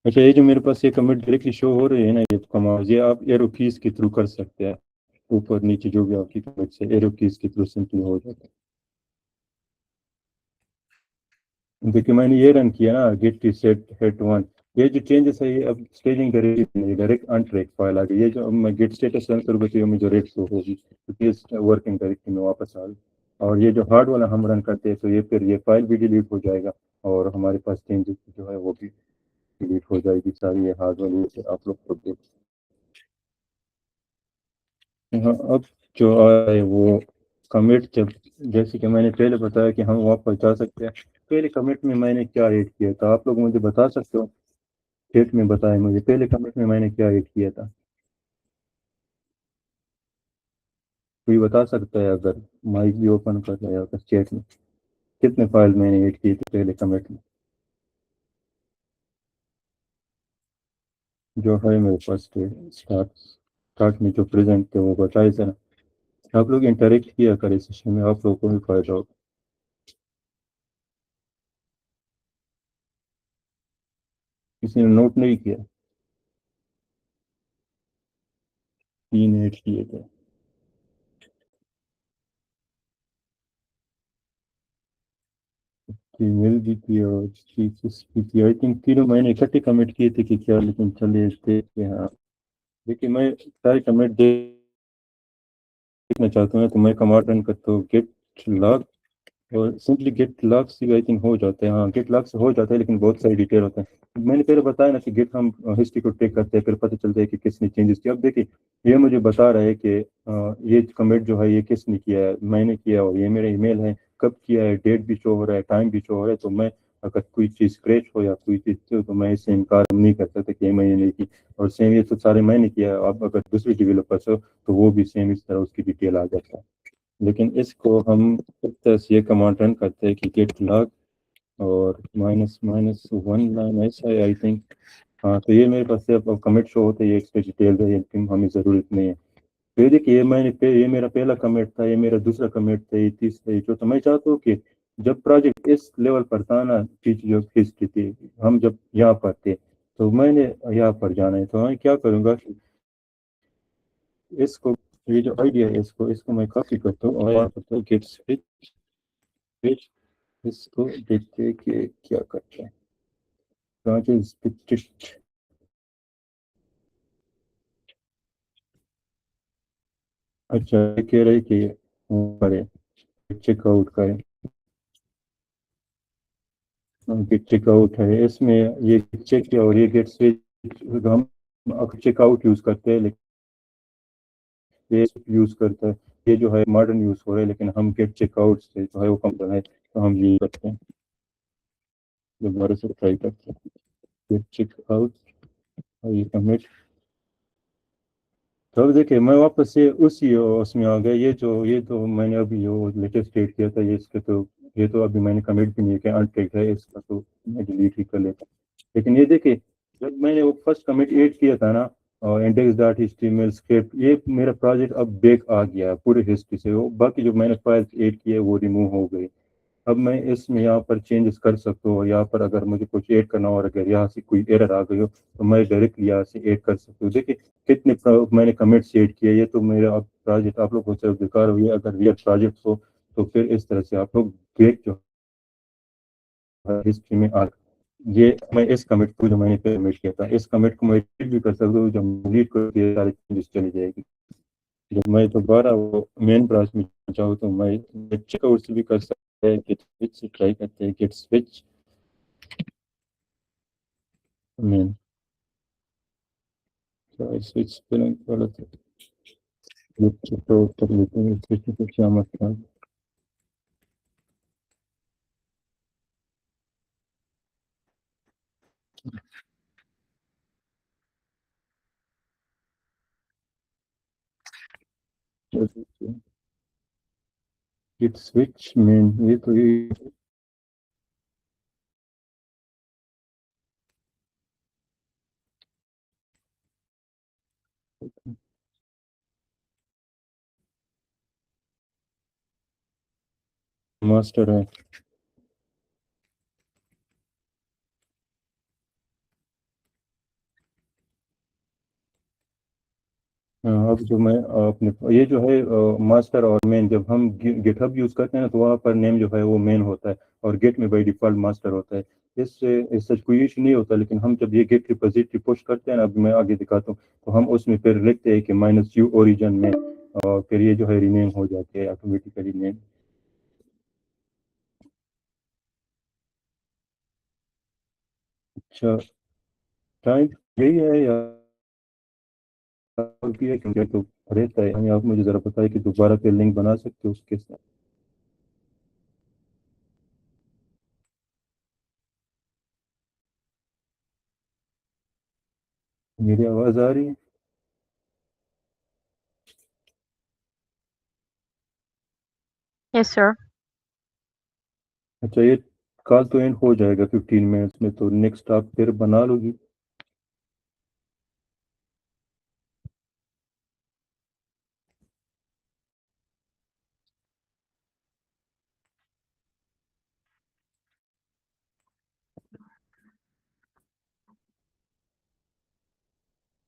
اچھا یہ جو میرے پاس یہ کمنٹ ڈائریکٹلی شو ہو رہی ہے نا یہ کمانڈ یہ آپ ایرو کیز کے تھرو کر سکتے ہیں، اوپر نیچے جو بھی آپ کی کمنٹ سے ایرو کیز کے تھرو سمپلی ہو جاتا ہے. دیکھیے میں نے یہ رن کیا نا گیٹ ریسیٹ ہیڈ 1، یہ جو چینجز ہے یہ اب اسٹیجنگ ڈائریکٹ ان ٹریک فائل آ گئی. یہ جو اب میں گیٹ اسٹیٹس رن کروں گا تو یہ مجھے ریٹ شو ہوگی کیونکہ ورکنگ ڈائریکٹری میں واپس آ گئی. اور یہ جو ہارڈ والا ہم رن کرتے ہیں تو یہ پھر یہ فائل بھی ڈیلیٹ ہو جائے گا اور ہمارے پاس چینجز جو ہے وہ بھی ڈیلیٹ ہو جائے گی ساری. یہ ہارڈ والی سے آپ لوگ کو دیکھ. ہاں اب جو آئے وہ کمٹ جب جیسے کہ میں نے پہلے بتایا کہ ہم واپس جا سکتے ہیں. پہلے کمٹ میں نے کیا ایڈ کیا تھا آپ لوگ مجھے بتا سکتے ہو؟ چیٹ میں بتائیں مجھے پہلے کمٹ میں نے کیا ایڈ کیا تھا. کوئی بتا سکتا ہے اگر مائک بھی اوپن کر رہا ہے اگر چیٹ میں کتنے فائل میں نے ایڈ کیے تھے پہلے کمٹ میں جو ہے میرے پاس اسٹارٹ میں جو پریزنٹ تھے وہ بتائے ذرا آپ لوگ انٹریکٹ کیا کرے سیشن میں آپ لوگوں کو بھی فائدہ ہوگا کسی نے نوٹ نہیں کیا 3 ایڈ کیے تھے میل بھی کی اور چیز بھی کی آئی تھنک تینوں میں نے اکٹھے کمٹ کیے تھے کہ کیا لیکن چلے دیکھتے ہیں ہاں لیکن میں سارے کمٹ دیکھنا چاہتا ہوں تو میں کمانڈ رن کرتا ہوں گیٹ لاگ اور سمپلی گیٹ لاگ سے آئی تھنک ہو جاتا ہے ہاں گیٹ لاگ سے ہو جاتا ہے لیکن بہت ساری ڈیٹیل ہوتا ہے میں نے پہلے بتایا نا کہ گیٹ ہم ہسٹری کو ٹیک کرتے ہیں پھر پتہ چلتا ہے کہ کس نے چینجز کیا اب دیکھیے یہ مجھے بتا رہا ہے کہ یہ کمنٹ جو ہے یہ کس نے کیا ہے میں نے کیا اور یہ میرا ای میل ہے کب کیا ہے ڈیٹ بھی شو ہو رہا ہے ٹائم بھی شو ہو رہا ہے تو میں اگر کوئی چیز کریش ہو یا کوئی چیز ہو تو میں اس سے انکار نہیں کر سکتا کہ میں نے نہیں کی اور سیم یہ تو سارے میں نے کیا اب اگر دوسری ڈیولپرس ہو تو وہ بھی سیم اس طرح اس کی ڈیٹیل آ جاتا ہے لیکن اس کو ہم اس طرح سے یہ کمانڈ رن کرتے ہیں کہ گیٹ لاگ اور -1 لائن ایسا ہے آئی تھنک ہاں تو یہ میرے پاس سے اب کمٹ شو ہوتا ہے یہ اس پہ ڈیٹیل ہے لیکن ہمیں ضرورت نہیں ہے تو یہ دیکھیے یہ میرا پہلا کمٹ تھا یہ میرا دوسرا کمٹ تھا یہ تیسرا یہ چوتھا میں چاہتا ہوں کہ جب پروجیکٹ اس لیول پر تھا نا جو ہسٹری تھی ہم جب یہاں پر تھے تو میں نے یہاں پر جانا ہے تو میں کیا کروں گا اس کو یہ جو آئیڈیا ہے اس کو میں کافی کرتا ہوں اور کرتا ہوں گیٹ سوئچ اس کو دیکھتے کہ کیا کرتے ہیں اچھا کہہ رہے کہ کرے چیک آؤٹ کریں چیک آؤٹ ہے اس میں یہ چیک اور یہ گیٹ سوئچ ہم چیک آؤٹ یوز کرتے ہیں لیکن یہ یوز کرتا ہے یہ جو ہے ماڈرن یوز ہو رہا ہے لیکن ہم گیٹ چیک آؤٹ سے جو ہے وہ کم ہے تو ہم یہ کرتے ہیں دوبارہ سے ٹرائی کرتے ہیں گیٹ چیک آؤٹ اور یہ کمٹ تو اب دیکھیں میں واپس سے اسی اس میں آ گیا یہ تو میں نے ابھی جو لیٹسٹ ڈیٹ کیا تھا یہ تو ابھی میں نے کمٹ بھی نہیں کیا انٹیکٹ ہے اس کا تو میں ڈیلیٹ ہی کر لیتا لیکن یہ دیکھیں جب میں نے وہ فرسٹ کمٹ ایڈ کیا تھا نا index dot H T M L script یہ میرا پروجیکٹ اب بیک آ گیا ہے پورے ہسٹری سے وہ باقی جو میں نے فائل ایڈ کیے وہ ریموو ہو گئی اب میں اس میں یہاں پر چینجز کر سکتا ہوں یہاں پر اگر مجھے کچھ ایڈ کرنا ہو اور اگر یہاں سے کوئی ایرر آ گئی ہو تو میں ڈائریکٹلی یہاں سے ایڈ کر سکتا ہوں دیکھیں کتنے میں نے کمنٹس ایڈ کیے یہ تو میرا اب پروجیکٹ آپ لوگوں سے بیکار ہوئی اگر ریئل پروجیکٹ ہو تو پھر اس طرح سے آپ لوگ دیکھ جو ہسٹری میں یہ میں اس کمٹ کو جو میں نے کمٹ کیا تھا اس کمٹ کو میں ڈیلیٹ بھی کر سکتا ہوں جب ڈیلیٹ کر کے سارے چینجز چلی جائے گی جب میں دوبارہ وہ مین برانچ میں چاہوں تو میں چیک آؤٹ سے بھی کر سکتا ہے گیٹ سوئچ سے ٹرائی کرتے ہیں گیٹ سوئچ مین سوئچ پہ غلط ہے گیٹ چیک آؤٹ کر لیتے ہیں سوئچ پہ کیا مسئلہ ہے گیٹ سوئچ مین یہ تو یہ ماسٹر ہے اب جو میں اپنے یہ جو ہے ماسٹر اور مین جب ہم گیٹ ہب یوز کرتے ہیں نا تو وہاں پر نیم جو ہے وہ مین ہوتا ہے اور گیٹ میں بائی ڈیفالٹ ماسٹر ہوتا ہے اس سے کوئی ایشو نہیں ہوتا لیکن ہم جب یہ گیٹ ریپوزیٹری پوسٹ کرتے ہیں نا اب میں آگے دکھاتا ہوں تو ہم اس میں پھر لکھتے ہیں کہ -u اوریجن میں اور پھر یہ جو ہے رینیم ہو جاتے ہیں آٹومیٹیکلی نیم اچھا ٹائم یہی ہے یا بھی ہے کیونکہ تو رہتا ہے آپ مجھے ذرا بتائیں کہ دوبارہ پھر لنک بنا سکتے ہو اس کے ساتھ میری آواز آ رہی ہے Yes, sir. اچھا یہ کال تو اینڈ ہو جائے گا 15 منٹس میں، تو نیکسٹ آپ پھر بنا لو گی؟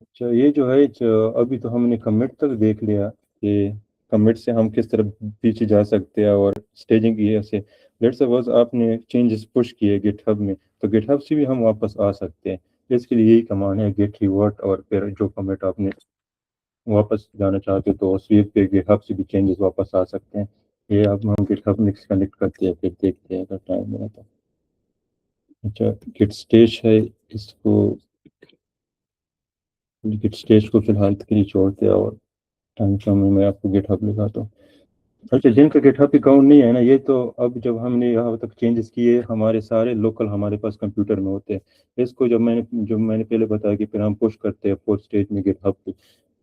اچھا یہ جو ہے ابھی تو ہم نے کمٹ تک دیکھ لیا کہ کمٹ سے ہم کس طرح پیچھے جا سکتے ہیں اور اسٹیجنگ کی ہے سے لیٹ سپوز آپ نے چینجز پش کیے گٹ ہب میں، تو گٹ ہب سے بھی ہم واپس آ سکتے ہیں۔ اس کے لیے یہی کمان ہے گیٹ ریورٹ، اور پھر جو کمٹ آپ نے واپس جانا چاہتے تو سویپ پہ گٹ ہب سے بھی چینجز واپس آ سکتے ہیں۔ یہ اب ہم گٹ ہب مکس کنیکٹ کرتے ہیں، پھر دیکھتے ہیں اگر ٹائم ملا تو۔ اچھا گٹ اسٹیج ہے، اس کو گٹ اسٹیج کو فی الحال کے لیے چھوڑتے ہیں، اور ٹائم میں آپ کو گٹ ہب لگاتا ہوں۔ اچھا جن کا گٹ ہب اکاؤنٹ نہیں ہے نا، یہ تو اب جب ہم نے یہاں تک چینجز کیے ہمارے سارے لوکل ہمارے پاس کمپیوٹر میں ہوتے ہیں۔ اس کو جب میں نے پہلے بتایا کہ پھر ہم پش کرتے ہیں فورتھ اسٹیج میں گٹ ہب پہ،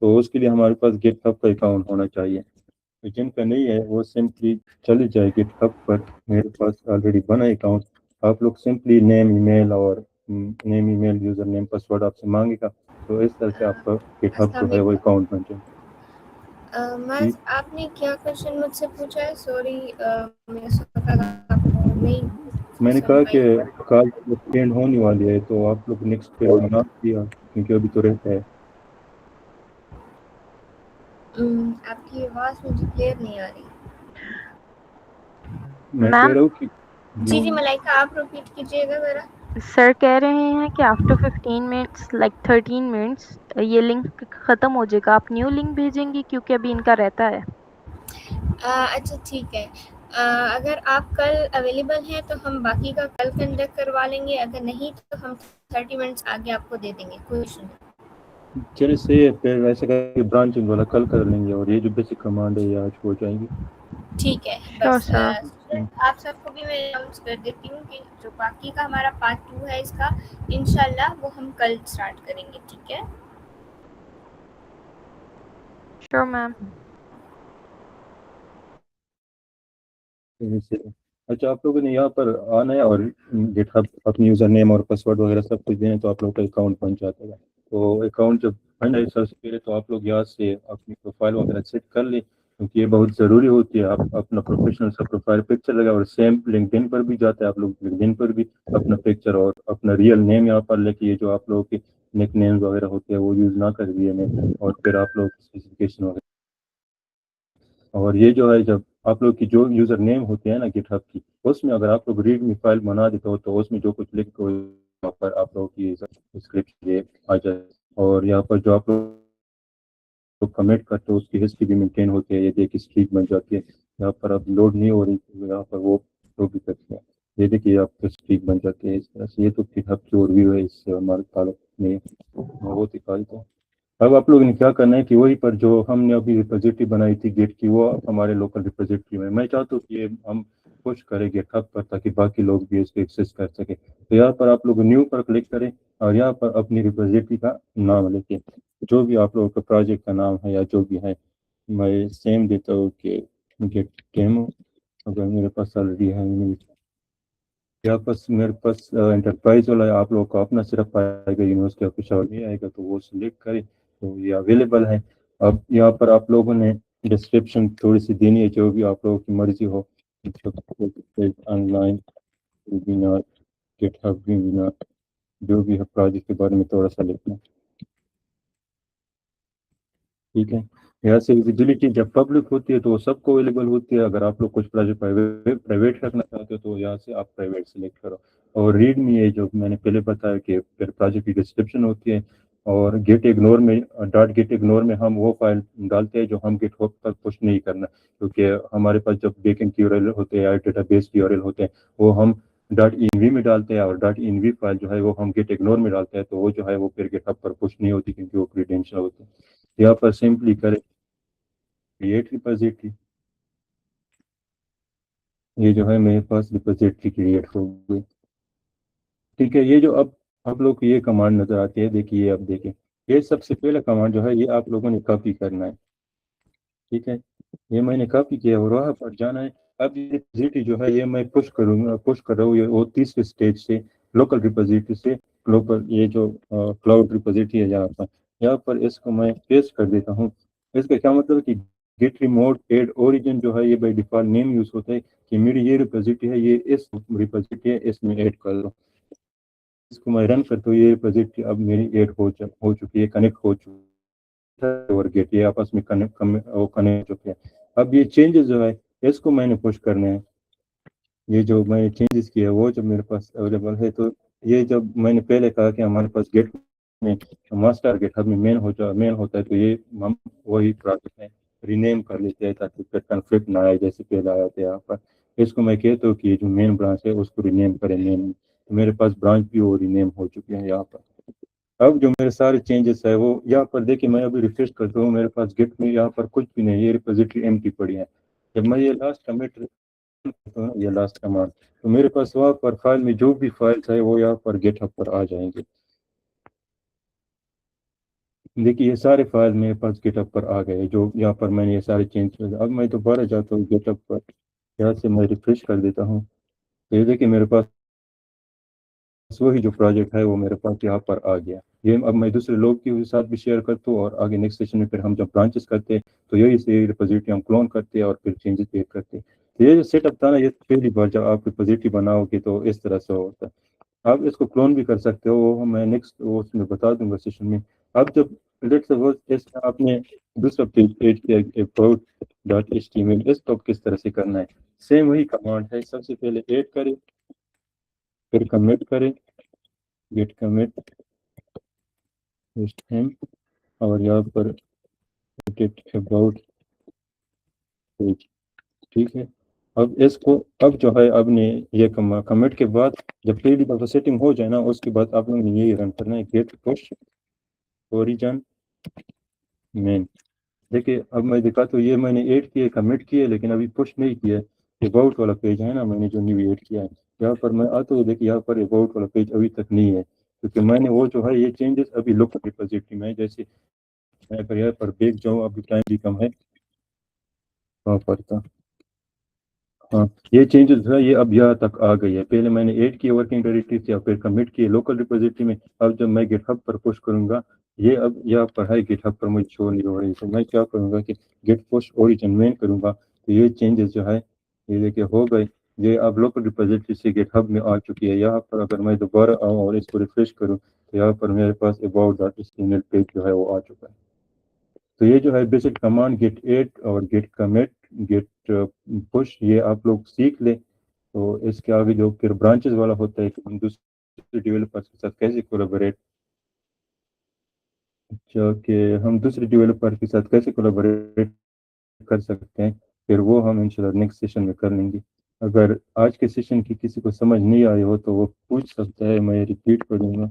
تو اس کے لیے ہمارے پاس گٹ ہب کا اکاؤنٹ ہونا چاہیے۔ تو جن کا نہیں ہے وہ سمپلی چلے جائے گٹ ہب پر، میرے پاس آلریڈی بنا اکاؤنٹ۔ آپ لوگ سمپلی نیم ای میل اور نیم ای میل یوزر نیم پاسورڈ آپ سے مانگے گا، تو اس طرح سے آپ کا گٹ ہب السلام جو ہے وہ علیکم۔ اکاؤنٹ بن جائے۔ جی آپ نے کیا کوشچن مجھ سے پوچھا ہے؟ سوری میں اس وقت آپ کو نہیں میں نے سن کہا کہ پائی۔ کال اینڈ ہونے والی ہے، تو آپ لوگ نیکسٹ پہ بنا دیا کیونکہ ابھی تو رہتا ہے۔ آپ کی آواز مجھے کلیئر نہیں آ رہی۔ میں کہہ میم رہا ہوں کہ جی جی ملائکہ، آپ ریپیٹ کیجیے گا ذرا۔ سر کہہ رہے ہیں کہ آفٹر 15 منٹس لائک 13 منٹس یہ لنک ختم ہو جائے گا، آپ نیو لنک بھیجیں گی کیونکہ ابھی ان کا رہتا ہے۔ اچھا ٹھیک ہے، اگر آپ کل اویلیبل ہیں تو ہم باقی کا کل کنڈکٹ کروا لیں گے، اگر نہیں تو ہم 30 منٹس آگے آپ کو دے دیں گے، کوئی ایشو نہیں۔ چلیے صحیح ہے، پھر ایسا کہ برانچنگ والا کل کر لیں گے، اور یہ جو بیسک کمانڈ ہے یہ آج ہو جائیں گی۔ ٹھیک ہے، شور بس سر۔ آپ سب کو بھی میں اناؤنس کر دیتی ہوں کہ جو باقی کا ہمارا پارٹ 2 ہے اس کا، انشاءاللہ وہ ہم کل سٹارٹ کریں گے، ٹھیک ہے؟ شور میم۔ اچھا آپ لوگوں نے یہاں پر آنا ہے اور گٹ ہب اپنی یوزر نیم اور پاسورڈ وغیرہ سب کچھ دیں تو آپ لوگ کا اکاؤنٹ بن جاتا ہے۔ تو اکاؤنٹ جب بن جائے سب سے پہلے تو آپ لوگ یہاں سے اپنی پروفائل وغیرہ سیٹ کر لیں، کیونکہ یہ بہت ضروری ہوتی ہے۔ آپ اپنا پروفیشنل سا پروفائل پکچر لگا، اور سیم لنکڈن پر بھی جاتا ہے، آپ لوگ لنکڈن پر بھی اپنا پکچر اور اپنا ریئل نیم یہاں پر لے کے، یہ جو آپ لوگوں کے نک نیمز وغیرہ ہوتے ہیں وہ یوز نہ کر دیے میں، اور پھر آپ لوگ اسپیسیفکیشن وغیرہ، اور یہ جو ہے جب آپ لوگ کی جو یوزر نیم ہوتے ہیں نا گٹ ہب کی، اس میں اگر آپ لوگ ریڈ می فائل بنا دیتے ہو تو اس میں جو کچھ لکھ دو یہاں پر آپ لوگوں کی اسکرپٹ یہ آ جائے، اور یہاں پر جو آپ لوگ کمنٹ کرتے ہو اس کی ہسٹری بھی مینٹین ہوتی ہے، یہ دیکھ اسٹریک بن جاتی ہے۔ یہاں پر اب لوڈ نہیں ہو رہی تو یہاں پر وہ بھی کرتے ہیں، یہ دیکھیے آپ کو اسٹریک بن جاتی ہے اس طرح سے۔ یہ تو گٹ ہب کی اورویو ہے، اس سے ہمارے تعلق میں وہ دکھائی تو۔ اب آپ لوگوں نے کیا کرنا ہے کہ وہی پر جو ہم نے ابھی ریپوزیٹری بنائی تھی گیٹ کی، وہ ہمارے لوکل ریپوزیٹری میں چاہتا ہوں کہ یہ ہم پش کریں گیٹ ہب پر تاکہ باقی لوگ بھی اس کو ایکسیس کر سکیں۔ تو یہاں پر آپ لوگ نیو پر کلک کریں، اور یہاں پر اپنی ریپوزیٹری کا نام لکھیں، جو بھی آپ لوگوں کا پروجیکٹ کا نام ہے یا جو بھی ہے۔ میں سیم دیتا ہوں کہ گیٹ ڈیمو، اگر میرے پاس آلریڈی ہے یہاں پاس میرے پاس انٹرپرائز والا ہے، آپ لوگوں کو اپنا صرف آئے گا، یونیورسٹی آف پشاور نہیں آئے گا، تو وہ سلیکٹ کریں تو یہ اویلیبل ہے۔ اب یہاں پر آپ لوگوں نے ڈسکرپشن تھوڑی سی دینی ہے، جو بھی آپ لوگوں کی مرضی ہو، آن لائن ویبینار، گٹ ہب ویبینار، جو بھی ہے پروجیکٹ کے بارے میں تھوڑا سا لکھنا، ٹھیک ہے۔ یہاں سے ویزیبلٹی جب پبلک ہوتی ہے تو وہ سب کو اویلیبل ہوتی ہے، اگر آپ لوگ کچھ پروجیکٹ پرائیویٹ رکھنا چاہتے ہو تو یہاں سے آپ پرائیویٹ سلیکٹ کرو۔ اور ریڈ می ہے جو میں نے پہلے بتایا کہ پھر پروجیکٹ کی ڈسکرپشن ہوتی ہے، اور گیٹ اگنور میں ڈاٹ گیٹ اگنور میں ہم وہ فائل ڈالتے ہیں جو ہم گیٹ ہب تک پش نہیں کرنا، کیونکہ ہمارے پاس جب بیک اینڈ کیورل ہوتے ہیں یا ڈیٹا بیس کیورل ہوتے ہیں وہ ہم ڈاٹ این وی میں ڈالتے ہیں، اور ڈاٹ این وی فائل جو ہے وہ ہم گیٹ اگنور میں ڈالتے ہیں، تو وہ جو ہے وہ پھر گیٹ ہب پر پش نہیں ہوتی کیونکہ وہ کریڈینشیل ہوتے ہیں۔ یہاں پر سمپلی کرے کریٹ ریپوزیٹری، یہ جو ہے میرے پاس ریپوزیٹری کریٹ ہو گئی، ٹھیک ہے۔ یہ جو اب آپ لوگ کو یہ کمانڈ نظر آتی ہے، دیکھیے اب دیکھیں، یہ سب سے پہلا کمانڈ جو ہے یہ آپ لوگوں نے کاپی کرنا ہے، ٹھیک ہے۔ یہ میں نے کاپی کیا اور وہاں پر جانا ہے اب یہ ریپوزیٹری جو ہے یہ میں پش کر رہا ہوں یہ وہ تیسرے اسٹیج سے لوکل ریپوزیٹری سے گلوبل یہ جو کلاؤڈ ریپوزیٹری ہے یہاں پر اس کو میں پیسٹ کر دیتا ہوں. اس کا کیا مطلب ہے کہ گیٹ ریموٹ ایڈ اوریجن جو ہے یہ بائی ڈیفالٹ نیم یوز ہوتا ہے کہ میری یہ ریپوزیٹری ہے یہ اس ریپوزیٹری ہے اس میں ایڈ کر دو. اس کو میں رن کرتا ہوں یہ ریپوزیٹری اب میری ایڈ ہو چکی ہے کنیکٹ ہو چکی ہے اور گیٹ یہ آپس میں کنیکٹ ہو چکے ہیں. اب یہ چینجز جو ہے اس کو میں نے پش کرنے ہیں. یہ جو میں نے چینجز کیا وہ جب میرے پاس اویلیبل ہے تو یہ جب میں نے پہلے کہا کہ ہمارے پاس گیٹ میں ماسٹر گیٹ ہب میں مین ہوتا ہے تو یہ ہم وہی پروجیکٹ میں رینیم کر لیتے ہیں تاکہ پھر کنفلکٹ نہ آئے جیسے پہلے آیا تھا یہاں پر. اس کو میں کہتا ہوں کہ یہ جو مین برانچ ہے اس کو رینیم کریں مین. تو میرے پاس برانچ بھی وہ رینیم ہو چکے ہیں یہاں پر. اب جو میرے سارے چینجز ہے وہ یہاں پر دیکھیں میں ابھی ریفریش کرتا ہوں میرے پاس گیٹ میں یہاں پر کچھ بھی نہیں یہ ریپوزیٹری ایمٹی پڑی ہے. جب میں یہ لاسٹ کمٹ یہ لاسٹ کمانڈ تو میرے پاس وہاں پر فائل میں جو بھی فائلس ہے وہ یہاں پر گیٹ ہب پر آ جائیں گے. دیکھیے یہ سارے فائل میرے پاس گیٹ ہب پر آ گئے جو یہاں پر میں نے یہ سارے چینج کر. اب میں دوبارہ جاتا ہوں گیٹ ہب پر یہاں سے میں ریفریش کر دیتا ہوں تو یہ دیکھیے میرے پاس وہی جو پروجیکٹ ہے وہ میرے پاس یہاں پر آ گیا. یہ اب میں دوسرے لوگ کے ساتھ بھی شیئر کرتا ہوں اور آگے نیکسٹ سیشن میں پھر ہم جب برانچز کرتے ہیں تو یہی سے ریپوزیٹری ہم کلون کرتے ہیں اور پھر چینجز ایڈ کرتے ہیں. تو یہ جو سیٹ اپ تھا نا یہ پہلی بار جب آپ ریپوزیٹری بناؤ گے تو اس طرح سے ہوتا ہے. آپ اس کو کلون بھی کر سکتے ہو وہ میں نیکسٹ اس میں بتا دوں گا سیشن میں. اب جب آپ نے دوسرا پیج ایڈ کیا about.html اس کو کس طرح سے کرنا ہے سیم وہی کمانڈ ہے. سب سے پہلے ایڈ کریں پھر کمٹ کریں گیٹ کمٹ اور یہاں پر about page ٹھیک ہے. اب اس کو اب جو ہے اب نے یہ کمٹ کے بعد جب پہلی دفعہ سیٹنگ ہو جائے نا اس کے بعد آپ لوگوں نے یہی رن کرنا ہے گیٹ پش اوریجن مین. دیکھیے اب میں دکھاتا ہوں یہ میں نے ایڈ کیے کمٹ کیے لیکن ابھی پش نہیں کیا. اباؤٹ والا پیج ہے نا میں نے جو نیو ایڈ کیا ہے یہاں پر میں آتا ہوں دیکھیے یہاں پر اباؤٹ والا پیج ابھی تک نہیں ہے کیونکہ میں نے وہ جو ہے یہ چینجز ابھی لوکل ریپوزیٹری میں جیسے میں اگر یہاں پر دیکھ جاؤں ابھی ٹائم بھی کم ہے وہاں پر تھا ہاں یہ چینجز ہے یہ اب یہاں تک آ گئی ہے. پہلے میں نے ایڈ کیے ورکنگ ڈائریکٹری سے پھر کمٹ کیے لوکل ریپوزیٹری میں. اب جب میں گیٹ ہب پر پش کروں گا یہ اب یہاں پر ہے گیٹ ہب پر مجھے شو نہیں ہو رہی تو میں کیا کروں گا کہ گیٹ پش اوریجن مین کروں گا تو یہ چینجز جو ہے یہ دیکھیے ہو گئے. یہ اب لوکل ریپوزیٹری سے گیٹ ہب میں آ چکی ہے. یہاں پر اگر میں دوبارہ آؤں اور اس کو ریفریش کروں تو یہاں پر میرے پاس about.html پیج جو ہے وہ آ چکا ہے. تو یہ جو ہے بیسک کمانڈ گیٹ ایڈ اور گیٹ کمٹ گیٹ پش یہ آپ لوگ سیکھ لیں. تو اس کے آگے جو پھر برانچز والا ہوتا ہے کہ ہم دوسرے ڈیولپرس کے ساتھ کیسے کولیبریٹ کر سکتے ہیں پھر وہ ہم انشاءاللہ نیکسٹ سیشن میں کر لیں گے. اگر آج کے سیشن کی کسی کو سمجھ نہیں آئی ہو تو وہ پوچھ سکتا ہے میں ریپیٹ کر دوں گا.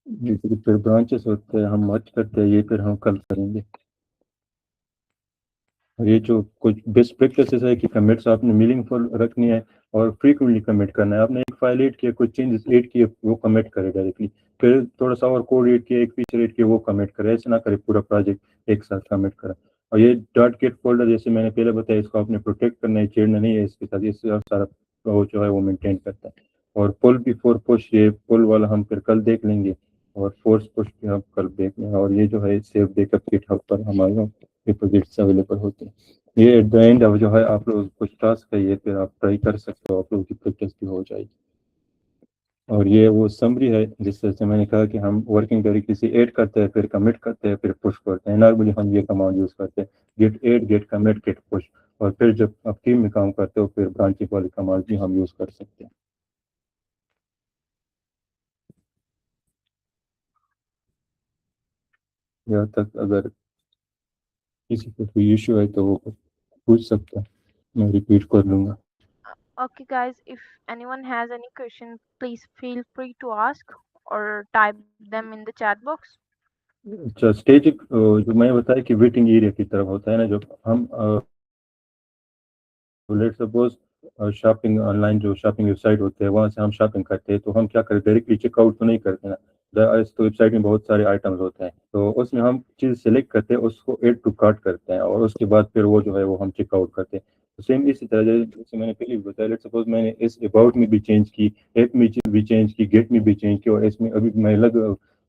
یہ پھر برانچز ہوتے ہیں ہم مرج کرتے ہیں یہ پھر ہم کل کریں گے. یہ جو کچھ بیسٹ پریکٹسز ہے کہ کمٹس آپ نے میننگ فل رکھنی ہے اور فریکوینٹلی کمٹ کرنا ہے. آپ نے ایک فائل ایڈ کیا کچھ چینجز ایڈ کیے وہ کمٹ کرے ڈائریکٹلی پھر تھوڑا سا اور کوڈ ایڈ کیا ایک فیچر ایڈ کیا وہ کمٹ کرے. ایسے نہ کرے پورا پروجیکٹ ایک ساتھ کمٹ کرا. اور یہ ڈاٹ گیٹ فولڈر جیسے میں نے پہلے بتایا اس کو آپ نے پروٹیکٹ کرنا ہے چھیڑنا نہیں ہے اس کے ساتھ. اس سے سارا وہ جو ہے وہ مینٹین کرتا ہے. اور پل بیفور پش یہ پل والا ہم پھر کل دیکھ لیں گے اور فورس پش بھی ہم کل دیکھ لیں گے. اور یہ جو ہے save back up GitHub پر ہمارے ڈپوزٹس اویلیبل ہوتے ہیں. یہ ایٹ دا اینڈ اب جو ہے آپ لوگ کچھ ٹاسک ہے یہ پھر آپ ٹرائی کر سکتے ہو آپ لوگوں کی پریکٹس بھی ہو جائے گی. اور یہ وہ سمری ہے جس طرح سے میں نے کہا کہ ہم ورکنگ ڈائریکٹری سے ایڈ کرتے ہیں پھر کمٹ کرتے ہیں پھر پش کرتے ہیں. نارملی ہم یہ کمانڈ یوز کرتے ہیں Git add Git commit Git push. اور پھر جب آپ ٹیم میں کام کرتے ہو پھر برانچنگ والی کمانڈ بھی ہم یوز کر سکتے ہیں. یہاں تک اگر کسی کو کوئی ایشو ہے تو وہ پوچھ سکتا ہے میں ریپیٹ کر لوں گا. Okay, guys, if anyone has any question, please feel free to ask or type them in the chat box. اچھا اسٹیجک جو میں بتایا کہ ویٹنگ ایریا کی طرف ہوتا ہے نا جو ہم let suppose shopping on line جو شاپنگ ویب سائٹ ہوتے ہیں وہاں سے ہم شاپنگ کرتے ہیں تو ہم کیا کرتے ہیں ڈائریکٹلی چیک آؤٹ تو نہیں کرتے نا. تو ویب سائٹ میں بہت سارے آئٹمز ہوتے ہیں، تو اس میں ہم چیز سلیکٹ کرتے ہیں، اس کو ایڈ ٹو کارٹ کرتے ہیں، اور اس کے بعد پھر وہ جو ہے وہ ہم چیک آؤٹ کرتے ہیں. تو سیم اسی طرح جیسے میں نے پہلے بھی بتایا، لیٹ سپوز میں نے اس اباؤٹ میں بھی چینج کی، ایپ میں بھی چینج کی، گیٹ میں بھی چینج کی، اور اس میں ابھی میں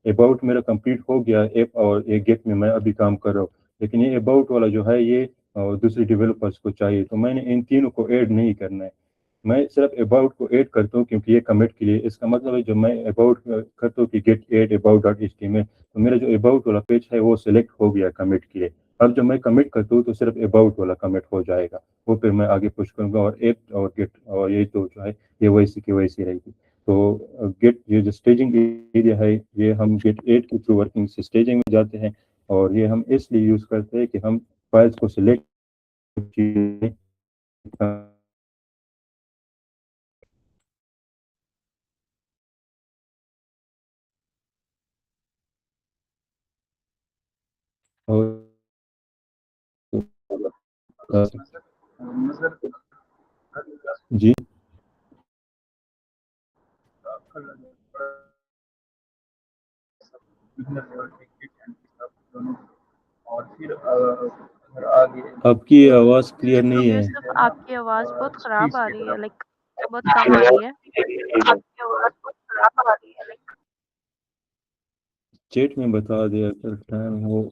اباؤٹ میرا کمپلیٹ ہو گیا ایپ، اور ایک گیٹ میں ابھی کام کر رہا ہوں، لیکن یہ اباؤٹ والا جو ہے یہ دوسرے ڈیولپرس کو چاہیے، تو میں نے ان تینوں کو ایڈ نہیں کرنا ہے. میں صرف اباؤٹ کو ایڈ کرتا ہوں کیونکہ یہ کمٹ کے لیے. اس کا مطلب ہے جب میں اباؤٹ کرتا ہوں کہ Git add about dot H T M L, تو میرا جو اباؤٹ والا پیج ہے وہ سلیکٹ ہو گیا کمٹ کے لیے. اب جب میں کمٹ کرتا ہوں تو صرف اباؤٹ والا کمٹ ہو جائے گا، وہ پھر میں آگے پوش کروں گا، اور ایپ اور گیٹ اور یہ تو جو ہے یہ ویسی کی ویسی رہے گی. تو گیٹ یہ جو اسٹیجنگ ایریا ہے، یہ ہم گیٹ ایڈ کے تھرو ورکنگ سے اسٹیجنگ میں جاتے ہیں، اور یہ ہم اس لیے یوز کرتے ہیں کہ ہم فائلس کو سلیکٹ مظہر جی اور پھر اگر آگے آپ کی آواز کلیئر نہیں ہے. یوسف آپ کی آواز بہت خراب آ رہی ہے، لائک بہت کم آ رہی ہے. چیٹ میں بتا دے اگر ٹائم ہو،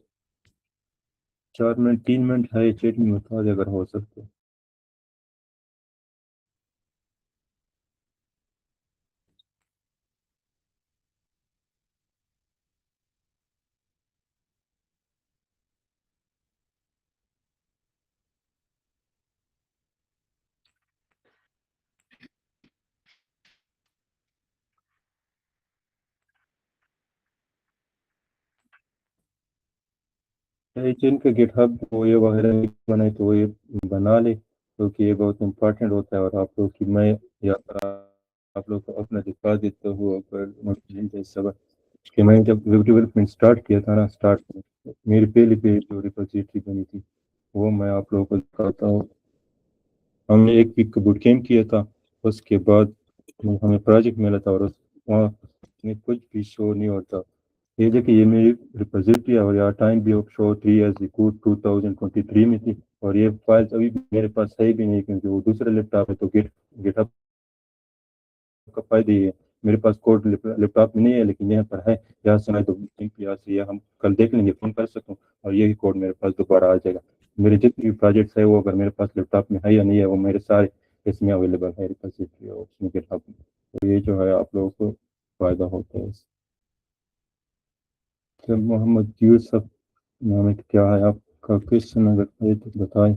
4 منٹ 3 منٹ ہے، چیٹ میں بتا دے اگر ہو سکتا. جن کا گٹ ہب وہ یہ وغیرہ بنائے تو وہ یہ بنا لے، کیونکہ یہ بہت امپورٹنٹ ہوتا ہے. اور آپ لوگ کی میں یا آپ لوگ کو اپنا دکھا دیتا ہوں اگر سبق کہ میں جب ویب ڈیولپمنٹ اسٹارٹ کیا تھا نا، اسٹارٹ میری پہلی جو ریپوزیٹری بنی تھی وہ میں آپ لوگوں کو دکھاتا ہوں. ہم نے ایک ویک کا بوٹ کیمپ کیا تھا، اس کے بعد ہمیں پروجیکٹ ملا تھا، اور وہاں میں کچھ بھی شو نہیں ہوتا. یہ دیکھیں یہ میری ریپوزیٹری ہے، اور یہاں ٹائم بھی شو 3/2/2023 میں تھی، اور یہ فائلس ابھی بھی میرے پاس ہے بھی نہیں کیونکہ وہ دوسرا لیپ ٹاپ ہے. تو گٹ ہب کا فائدہ یہ ہے، میرے پاس کوڈ لیپ ٹاپ میں نہیں ہے لیکن یہاں پر ہے، یہاں سے میں یہاں سے ہم کل دیکھ لیں گے، فون کر سکوں، اور یہی کوڈ میرے پاس دوبارہ آ جائے گا. میرے جتنے بھی پروجیکٹس ہے وہ اگر میرے پاس لیپ ٹاپ میں ہے یا نہیں ہے، وہ میرے سارے اس میں اویلیبل ہے ریپوزیٹری اور اس میں گٹ ہب میں. تو یہ جو ہے آپ لوگوں کو فائدہ ہوتا ہے. محمد یوسف نام ہے، کیا ہے آپ کا کوشچن اگر ہے تو بتائیں.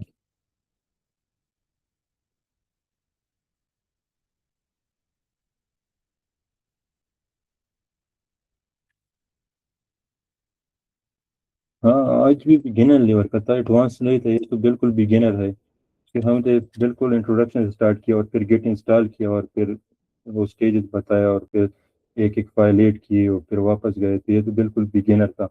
ہاں آج بھی بگنر لیور کا تھا، ایڈوانس نہیں تھا، یہ تو بالکل بگنر ہے. پھر ہم نے بالکل انٹروڈکشن اسٹارٹ کیا، اور پھر گیٹ انسٹال کیا، اور پھر وہ اسٹیجز بتایا، اور پھر ایک ایک فائل ایڈ کی، اور پھر واپس گئے. تو یہ تو بالکل بگنر تھا،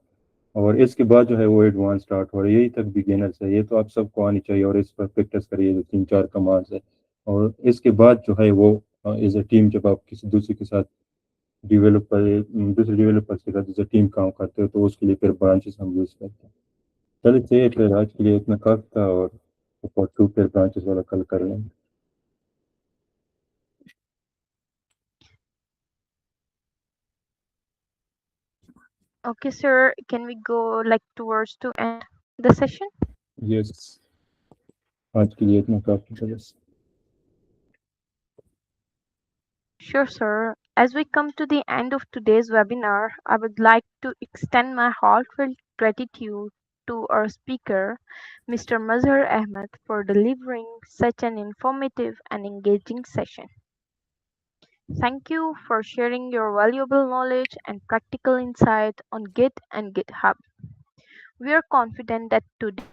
اور اس کے بعد جو ہے وہ ایڈوانس اسٹارٹ ہو رہا ہے. یہی تک بگنرس ہے، یہ تو آپ سب کو آنی چاہیے، اور اس پر پریکٹس کریے جو 3-4 کمانڈس ہے. اور اس کے بعد جو ہے وہ ایز اے ٹیم جب آپ کسی دوسرے کے ساتھ دوسرے ڈیولپر کے ساتھ ایز اے ٹیم کام کرتے ہو تو اس کے لیے پھر برانچز ہم یوز کرتے ہیں. چلیے پھر آج کے لیے اتنا کافی تھا، اور پارٹ 2 پھر برانچز والا کل کر لیں گے. Okay, sir, can we go like towards to end the session? یس آج کے لیے اتنا کافی تھا بس. Sure, sir. As we come to the end of today's webinar, I would like to extend my heartfelt gratitude to our speaker, Mr. Mazhar Ahmed, for delivering such an informative and engaging session. Thank you for sharing your valuable knowledge and practical insight on Git and GitHub. We are confident that today's